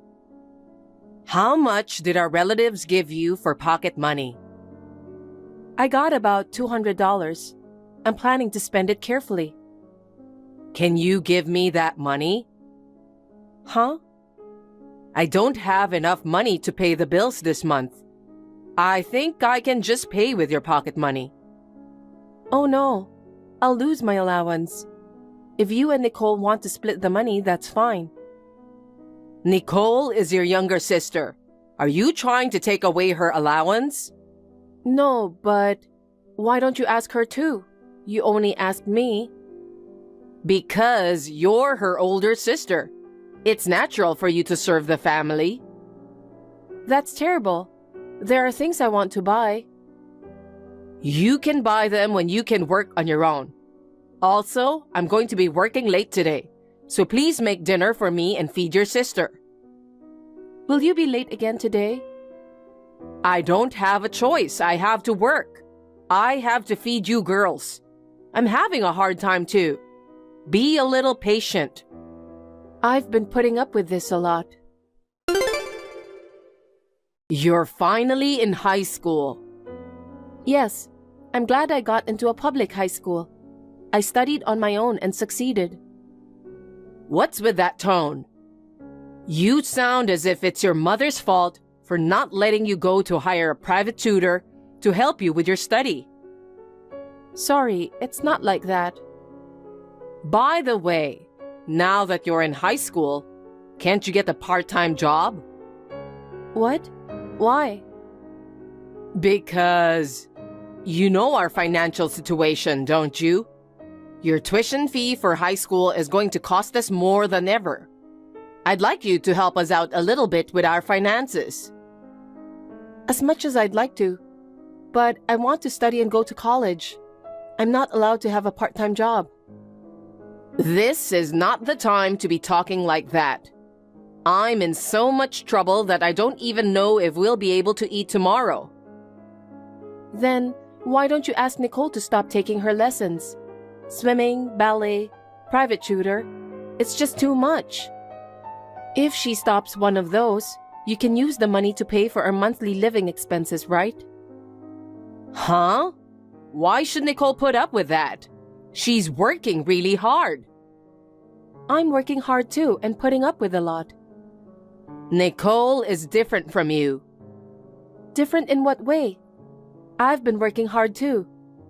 How much did our relatives give you for pocket money? I got about $200. I'm planning to spend it carefully. Can you give me that money? Huh? I don't have enough money to pay the bills this month. I think I can just pay with your pocket money. Oh no, I'll lose my allowance. If you and Nicole want to split the money, that's fine. Nicole is your younger sister. Are you trying to take away her allowance? No, but why don't you ask her too? You only asked me. Because you're her older sister. It's natural for you to serve the family. That's terrible. There are things I want to buy. You can buy them when you can work on your own. Also, I'm going to be working late today, so please make dinner for me and feed your sister. Will you be late again today? I don't have a choice. I have to work. I have to feed you girls. I'm having a hard time too. Be a little patient. I've been putting up with this a lot. You're finally in high school. Yes, I'm glad I got into a public high school. I studied on my own and succeeded. What's with that tone? You sound as if it's your mother's fault for not letting you go to hire a private tutor to help you with your study. Sorry, it's not like that. By the way, now that you're in high school, can't you get a part-time job? What? Why? Because you know our financial situation, don't you? Your tuition fee for high school is going to cost us more than ever. I'd like you to help us out a little bit with our finances. As much as I'd like to, but I want to study and go to college. I'm not allowed to have a part-time job. This is not the time to be talking like that. I'm in so much trouble that I don't even know if we'll be able to eat tomorrow. Then, why don't you ask Nicole to stop taking her lessons? Swimming, ballet, private tutor. It's just too much. If she stops one of those, you can use the money to pay for our monthly living expenses, right? Huh? Why should Nicole put up with that? She's working really hard. I'm working hard too and putting up with a lot. Nicole is different from you. Different in what way? I've been working hard too,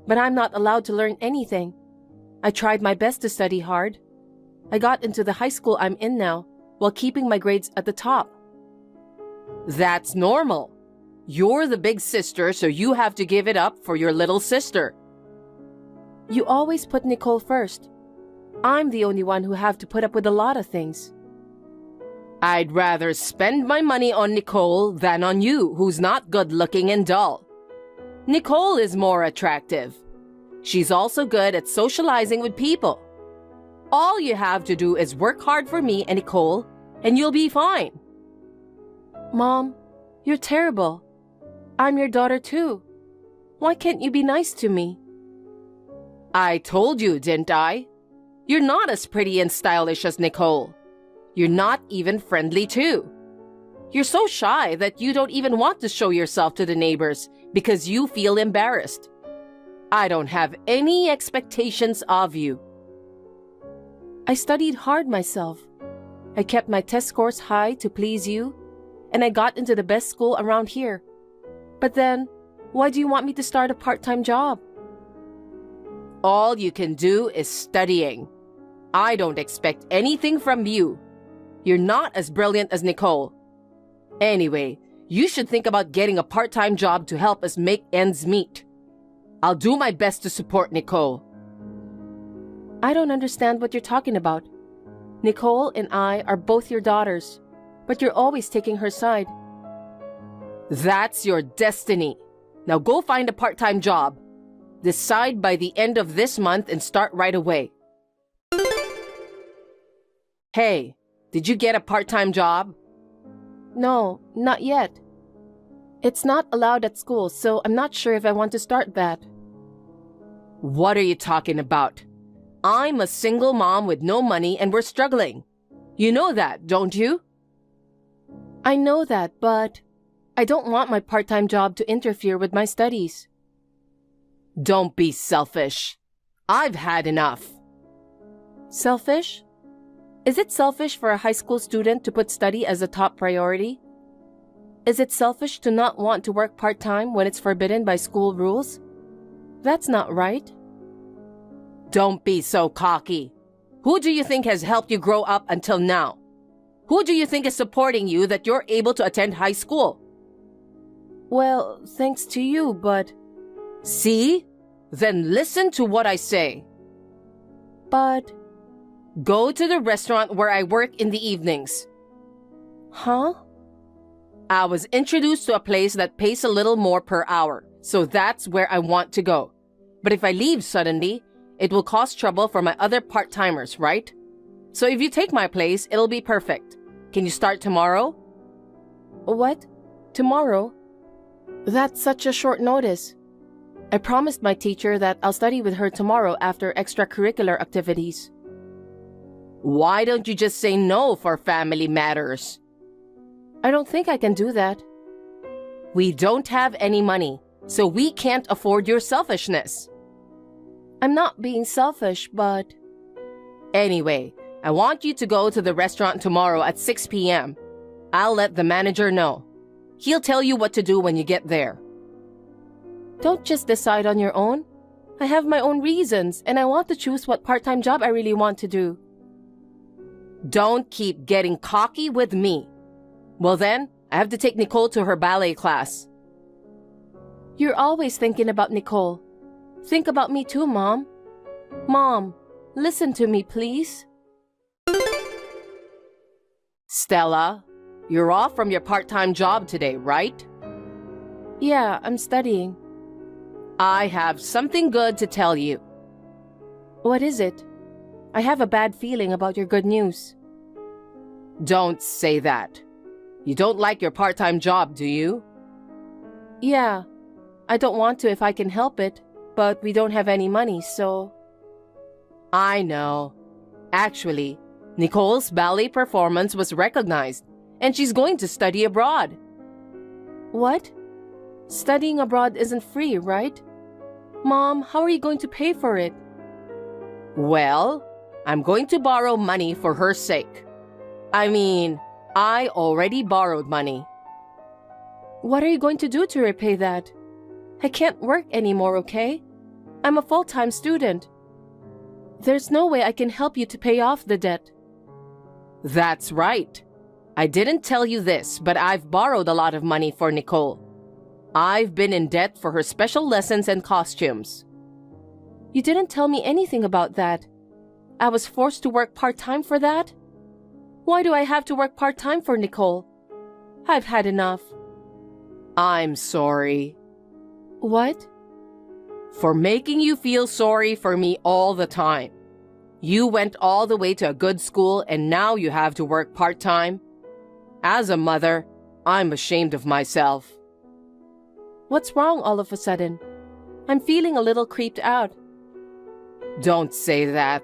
but I'm not allowed to learn anything. I tried my best to study hard. I got into the high school I'm in now, while keeping my grades at the top. That's normal. You're the big sister, so you have to give it up for your little sister. You always put Nicole first. I'm the only one who have to put up with a lot of things. I'd rather spend my money on Nicole than on you, who's not good-looking and dull. Nicole is more attractive. She's also good at socializing with people. All you have to do is work hard for me and Nicole, and you'll be fine. Mom, you're terrible. I'm your daughter too. Why can't you be nice to me? I told you, didn't I? You're not as pretty and stylish as Nicole. You're not even friendly too. You're so shy that you don't even want to show yourself to the neighbors because you feel embarrassed. I don't have any expectations of you. I studied hard myself. I kept my test scores high to please you, and I got into the best school around here. But then, why do you want me to start a part-time job? All you can do is studying. I don't expect anything from you. You're not as brilliant as Nicole. Anyway, you should think about getting a part-time job to help us make ends meet. I'll do my best to support Nicole. I don't understand what you're talking about. Nicole and I are both your daughters, but you're always taking her side. That's your destiny. Now go find a part-time job. Decide by the end of this month and start right away. Hey, did you get a part-time job? No, not yet. It's not allowed at school, so I'm not sure if I want to start that. What are you talking about? I'm a single mom with no money and we're struggling. You know that, don't you? I know that, but I don't want my part-time job to interfere with my studies. Don't be selfish. I've had enough. Selfish? Is it selfish for a high school student to put study as a top priority? Is it selfish to not want to work part-time when it's forbidden by school rules? That's not right. Don't be so cocky. Who do you think has helped you grow up until now? Who do you think is supporting you that you're able to attend high school? Well, thanks to you, but... See? Then listen to what I say. But... Go to the restaurant where I work in the evenings. Huh? I was introduced to a place that pays a little more per hour, so that's where I want to go. But if I leave suddenly, it will cause trouble for my other part-timers, right? So if you take my place, it'll be perfect. Can you start tomorrow? What? Tomorrow? That's such a short notice. I promised my teacher that I'll study with her tomorrow after extracurricular activities. Why don't you just say no for family matters? I don't think I can do that. We don't have any money, so we can't afford your selfishness. I'm not being selfish, but... Anyway, I want you to go to the restaurant tomorrow at 6 p.m. I'll let the manager know. He'll tell you what to do when you get there. Don't just decide on your own. I have my own reasons, and I want to choose what part-time job I really want to do. Don't keep getting cocky with me. Well then, I have to take Nicole to her ballet class. You're always thinking about Nicole. Think about me too, Mom. Mom, listen to me, please. Stella, you're off from your part-time job today, right? Yeah, I'm studying. I have something good to tell you. What is it? I have a bad feeling about your good news. Don't say that. You don't like your part-time job, do you? Yeah, I don't want to if I can help it, but we don't have any money, so... I know. Actually, Nicole's ballet performance was recognized, and she's going to study abroad. What? Studying abroad isn't free, right? Mom, how are you going to pay for it? Well, I'm going to borrow money for her sake. I mean, I already borrowed money. What are you going to do to repay that? I can't work anymore, okay? I'm a full-time student. There's no way I can help you to pay off the debt. That's right. I didn't tell you this, but I've borrowed a lot of money for Nicole. I've been in debt for her special lessons and costumes. You didn't tell me anything about that. I was forced to work part-time for that? Why do I have to work part-time for Nicole? I've had enough. I'm sorry. What? For making you feel sorry for me all the time. You went all the way to a good school and now you have to work part-time. As a mother, I'm ashamed of myself. What's wrong all of a sudden? I'm feeling a little creeped out. Don't say that.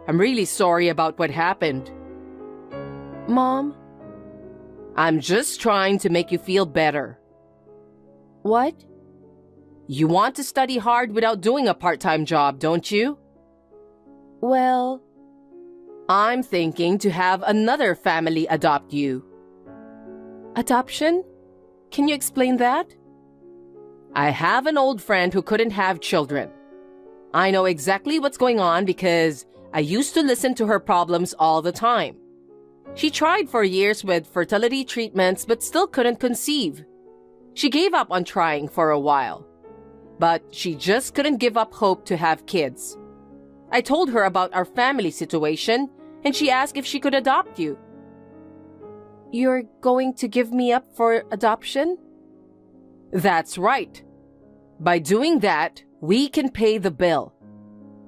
I'm really sorry about what happened. Mom? I'm just trying to make you feel better. What? You want to study hard without doing a part-time job, don't you? Well, I'm thinking to have another family adopt you. Adoption? Can you explain that? I have an old friend who couldn't have children. I know exactly what's going on because I used to listen to her problems all the time. She tried for years with fertility treatments but still couldn't conceive. She gave up on trying for a while. But she just couldn't give up hope to have kids. I told her about our family situation and she asked if she could adopt you. You're going to give me up for adoption? That's right. By doing that, we can pay the bill.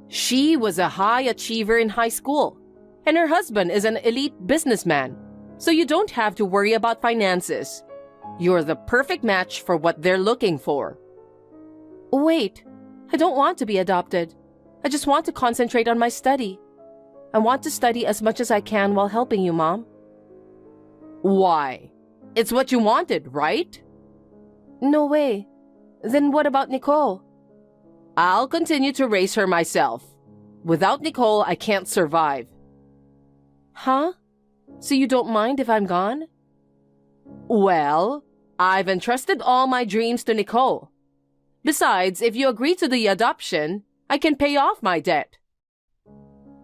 She was a high achiever in high school, and her husband is an elite businessman, so you don't have to worry about finances. You're the perfect match for what they're looking for. Wait, I don't want to be adopted. I just want to concentrate on my study. I want to study as much as I can while helping you, Mom. Why? It's what you wanted, right? No way. Then what about Nicole? I'll continue to raise her myself. Without Nicole, I can't survive. Huh? So you don't mind if I'm gone? Well, I've entrusted all my dreams to Nicole. Besides, if you agree to the adoption, I can pay off my debt.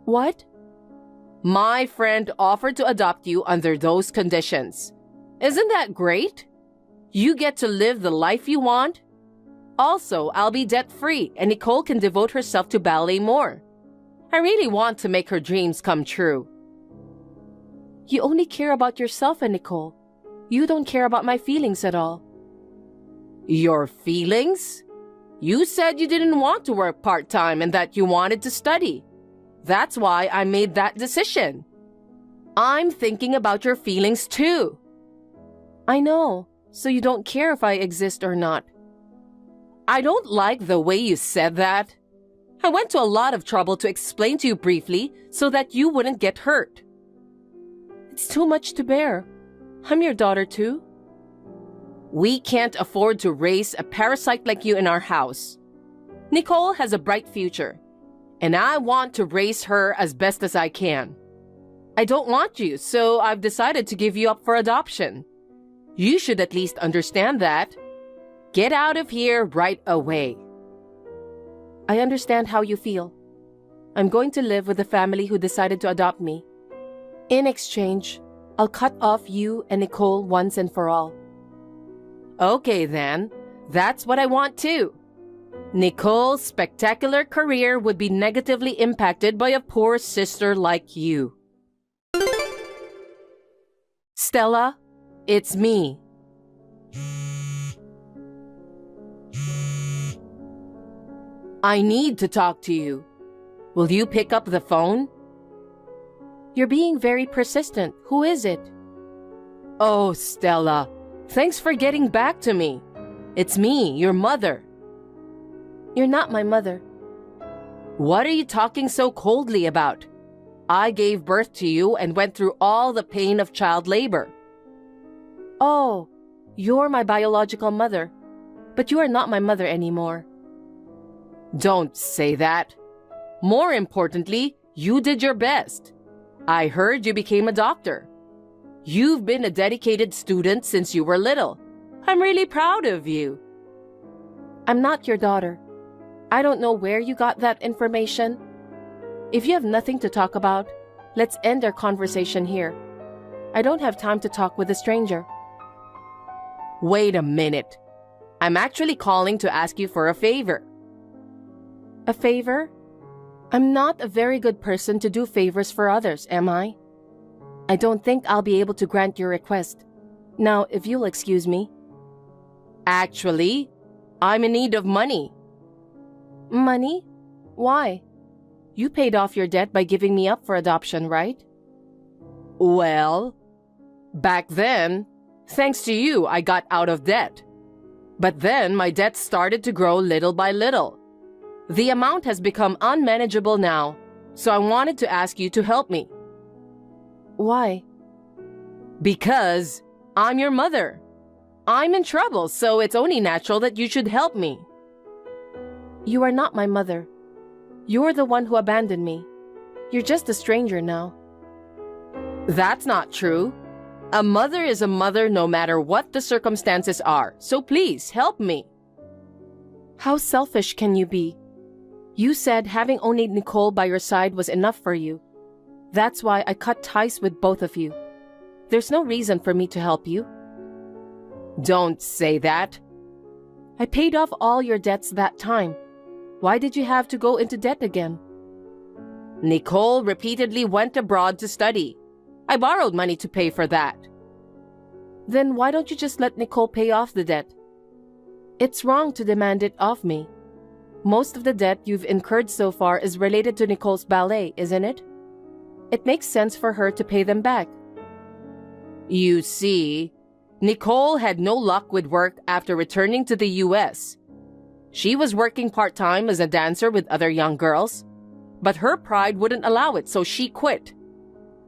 What? My friend offered to adopt you under those conditions. Isn't that great? You get to live the life you want. Also, I'll be debt-free and Nicole can devote herself to ballet more. I really want to make her dreams come true. You only care about yourself and Nicole. You don't care about my feelings at all. Your feelings? You said you didn't want to work part-time and that you wanted to study. That's why I made that decision. I'm thinking about your feelings too. I know, so you don't care if I exist or not. I don't like the way you said that. I went to a lot of trouble to explain to you briefly so that you wouldn't get hurt. It's too much to bear. I'm your daughter too. We can't afford to raise a parasite like you in our house. Nicole has a bright future, and I want to raise her as best as I can. I don't want you, so I've decided to give you up for adoption. You should at least understand that. Get out of here right away. I understand how you feel. I'm going to live with the family who decided to adopt me. In exchange, I'll cut off you and Nicole once and for all. Okay then, that's what I want too. Nicole's spectacular career would be negatively impacted by a poor sister like you. Stella, it's me. I need to talk to you. Will you pick up the phone? You're being very persistent. Who is it? Oh, Stella, thanks for getting back to me. It's me, your mother. You're not my mother. What are you talking so coldly about? I gave birth to you and went through all the pain of child labor. Oh, you're my biological mother, but you are not my mother anymore. Don't say that. More importantly, You did your best. I heard you became a doctor. You've been a dedicated student since you were little. I'm really proud of you. I'm not your daughter. I don't know where you got that information. If you have nothing to talk about, let's end our conversation here. I don't have time to talk with a stranger. Wait a minute. I'm actually calling to ask you for a favor. A favor? I'm not a very good person to do favors for others, am I? I don't think I'll be able to grant your request. Now, if you'll excuse me. Actually, I'm in need of money. Money? Why? You paid off your debt by giving me up for adoption, right? Well, back then, thanks to you, I got out of debt. But then my debt started to grow little by little. The amount has become unmanageable now, so I wanted to ask you to help me. Why? Because I'm your mother. I'm in trouble, so it's only natural that you should help me. You are not my mother. You're the one who abandoned me. You're just a stranger now. That's not true. A mother is a mother no matter what the circumstances are, so please help me. How selfish can you be? You said having only Nicole by your side was enough for you. That's why I cut ties with both of you. There's no reason for me to help you. Don't say that. I paid off all your debts that time. Why did you have to go into debt again? Nicole repeatedly went abroad to study. I borrowed money to pay for that. Then why don't you just let Nicole pay off the debt? It's wrong to demand it of me. Most of the debt you've incurred so far is related to Nicole's ballet, isn't it? It makes sense for her to pay them back. You see, Nicole had no luck with work after returning to the US. She was working part-time as a dancer with other young girls, but her pride wouldn't allow it, so she quit.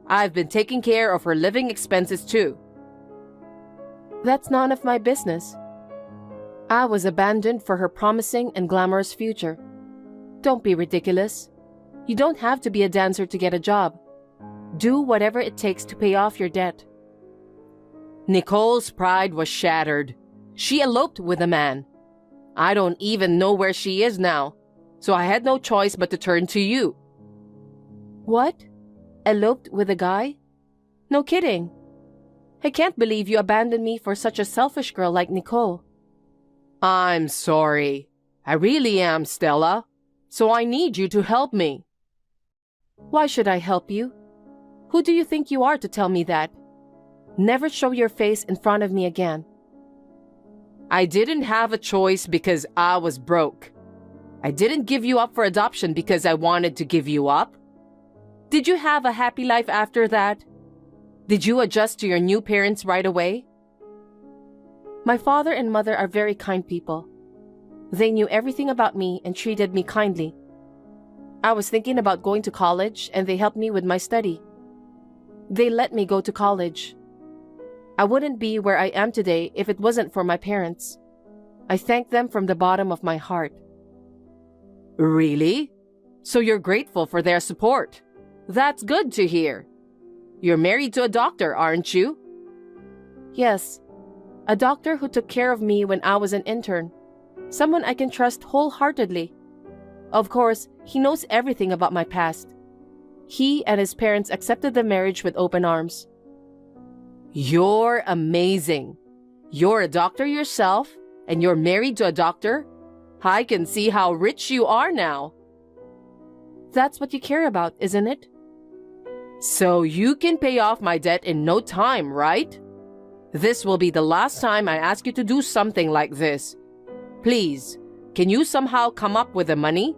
I've been taking care of her living expenses too. That's none of my business. I was abandoned for her promising and glamorous future. Don't be ridiculous. You don't have to be a dancer to get a job. Do whatever it takes to pay off your debt. Nicole's pride was shattered. She eloped with a man. I don't even know where she is now, so I had no choice but to turn to you. What? Eloped with a guy? No kidding. I can't believe you abandoned me for such a selfish girl like Nicole. I'm sorry. I really am, Stella. So I need you to help me. Why should I help you? Who do you think you are to tell me that? Never show your face in front of me again. I didn't have a choice because I was broke. I didn't give you up for adoption because I wanted to give you up. Did you have a happy life after that? Did you adjust to your new parents right away? My father and mother are very kind people. They knew everything about me and treated me kindly. I was thinking about going to college and they helped me with my study. They let me go to college. I wouldn't be where I am today if it wasn't for my parents. I thank them from the bottom of my heart. Really? So you're grateful for their support. That's good to hear. You're married to a doctor, aren't you? Yes, a doctor who took care of me when I was an intern. Someone I can trust wholeheartedly. Of course, he knows everything about my past. He and his parents accepted the marriage with open arms. You're amazing. You're a doctor yourself, and you're married to a doctor? I can see how rich you are now. That's what you care about, isn't it? So you can pay off my debt in no time, right? This will be the last time I ask you to do something like this. Please, can you somehow come up with the money?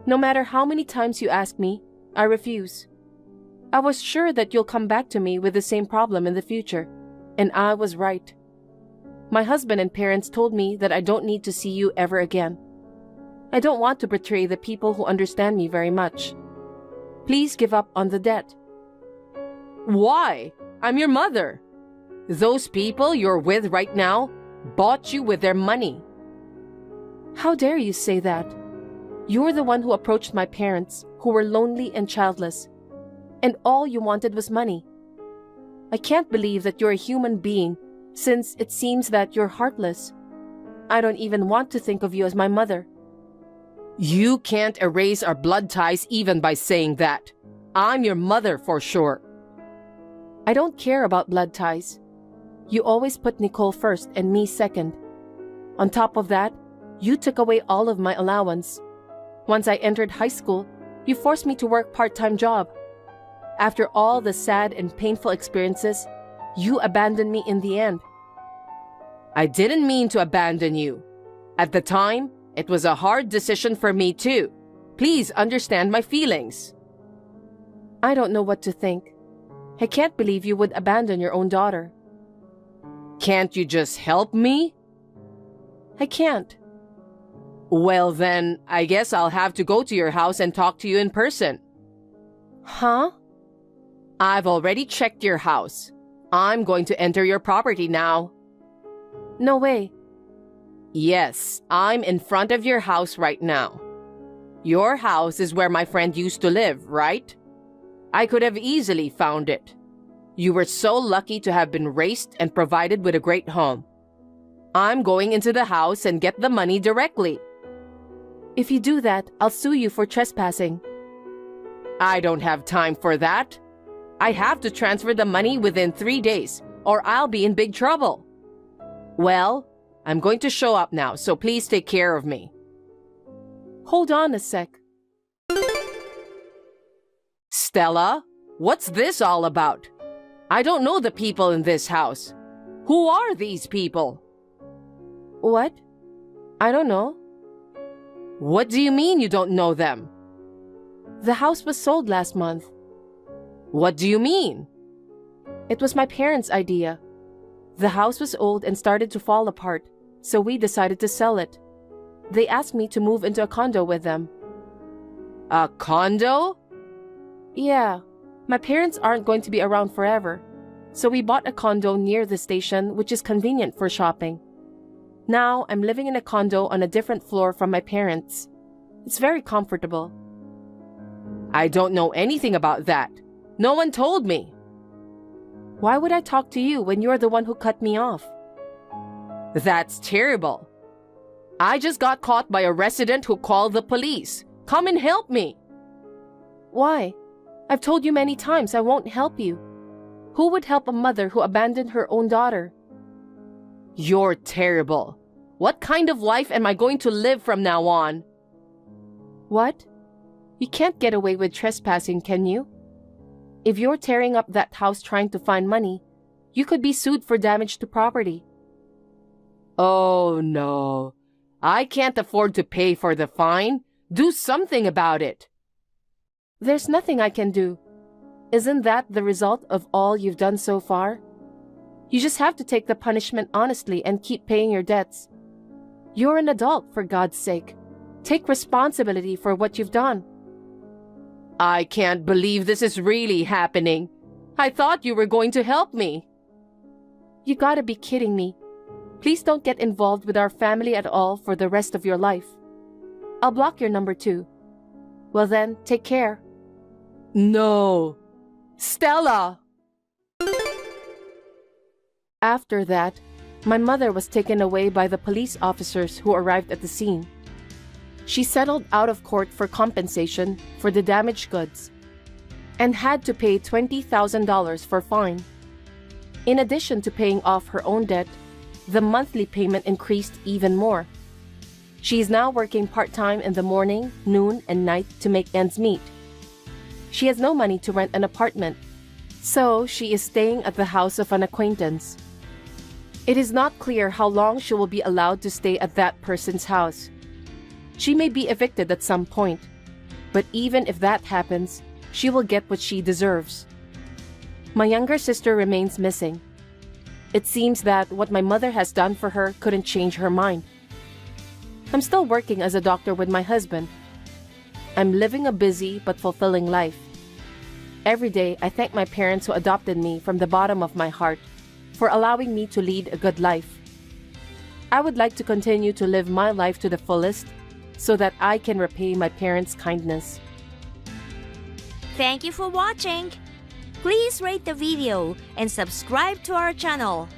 No matter how many times you ask me, I refuse. I was sure that you'll come back to me with the same problem in the future, and I was right. My husband and parents told me that I don't need to see you ever again. I don't want to betray the people who understand me very much. Please give up on the debt. Why? I'm your mother. Those people you're with right now bought you with their money. How dare you say that? You're the one who approached my parents, who were lonely and childless, and all you wanted was money. I can't believe that you're a human being, since it seems that you're heartless. I don't even want to think of you as my mother. You can't erase our blood ties even by saying that. I'm your mother for sure. I don't care about blood ties. You always put Nicole first and me second. On top of that, you took away all of my allowance. Once I entered high school, you forced me to work part-time job. After all the sad and painful experiences, you abandoned me in the end. I didn't mean to abandon you. At the time, it was a hard decision for me too. Please understand my feelings. I don't know what to think. I can't believe you would abandon your own daughter. Can't you just help me? I can't. Well then, I guess I'll have to go to your house and talk to you in person. Huh? I've already checked your house. I'm going to enter your property now. No way. Yes, I'm in front of your house right now. Your house is where my friend used to live, right? I could have easily found it. You were so lucky to have been raised and provided with a great home. I'm going into the house and get the money directly. If you do that, I'll sue you for trespassing. I don't have time for that. I have to transfer the money within 3 days, or I'll be in big trouble. Well, I'm going to show up now, so please take care of me. Hold on a sec. Stella, what's this all about? I don't know the people in this house. Who are these people? What? I don't know. What do you mean you don't know them? The house was sold last month. What do you mean? It was my parents' idea. The house was old and started to fall apart, so we decided to sell it. They asked me to move into a condo with them. A condo? Yeah, my parents aren't going to be around forever, so we bought a condo near the station, which is convenient for shopping. Now I'm living in a condo on a different floor from my parents. It's very comfortable. I don't know anything about that. No one told me. Why would I talk to you when you're the one who cut me off? That's terrible. I just got caught by a resident who called the police. Come and help me. Why? I've told you many times I won't help you. Who would help a mother who abandoned her own daughter? You're terrible. What kind of life am I going to live from now on? What? You can't get away with trespassing, can you? If you're tearing up that house trying to find money, you could be sued for damage to property. Oh no. I can't afford to pay for the fine. Do something about it. There's nothing I can do. Isn't that the result of all you've done so far? You just have to take the punishment honestly and keep paying your debts. You're an adult, for God's sake. Take responsibility for what you've done. I can't believe this is really happening. I thought you were going to help me. You gotta be kidding me. Please don't get involved with our family at all for the rest of your life. I'll block your number too. Well then, take care. No. Stella! After that, my mother was taken away by the police officers who arrived at the scene. She settled out of court for compensation for the damaged goods and had to pay $20,000 for fine. In addition to paying off her own debt, the monthly payment increased even more. She is now working part-time in the morning, noon, and night to make ends meet. She has no money to rent an apartment, so she is staying at the house of an acquaintance. It is not clear how long she will be allowed to stay at that person's house. She may be evicted at some point, but even if that happens, she will get what she deserves. My younger sister remains missing. It seems that what my mother has done for her couldn't change her mind. I'm still working as a doctor with my husband. I'm living a busy but fulfilling life. Every day, I thank my parents who adopted me from the bottom of my heart for allowing me to lead a good life. I would like to continue to live my life to the fullest so that I can repay my parents' kindness. Thank you for watching. Please rate the video and subscribe to our channel.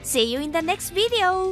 See you in the next video.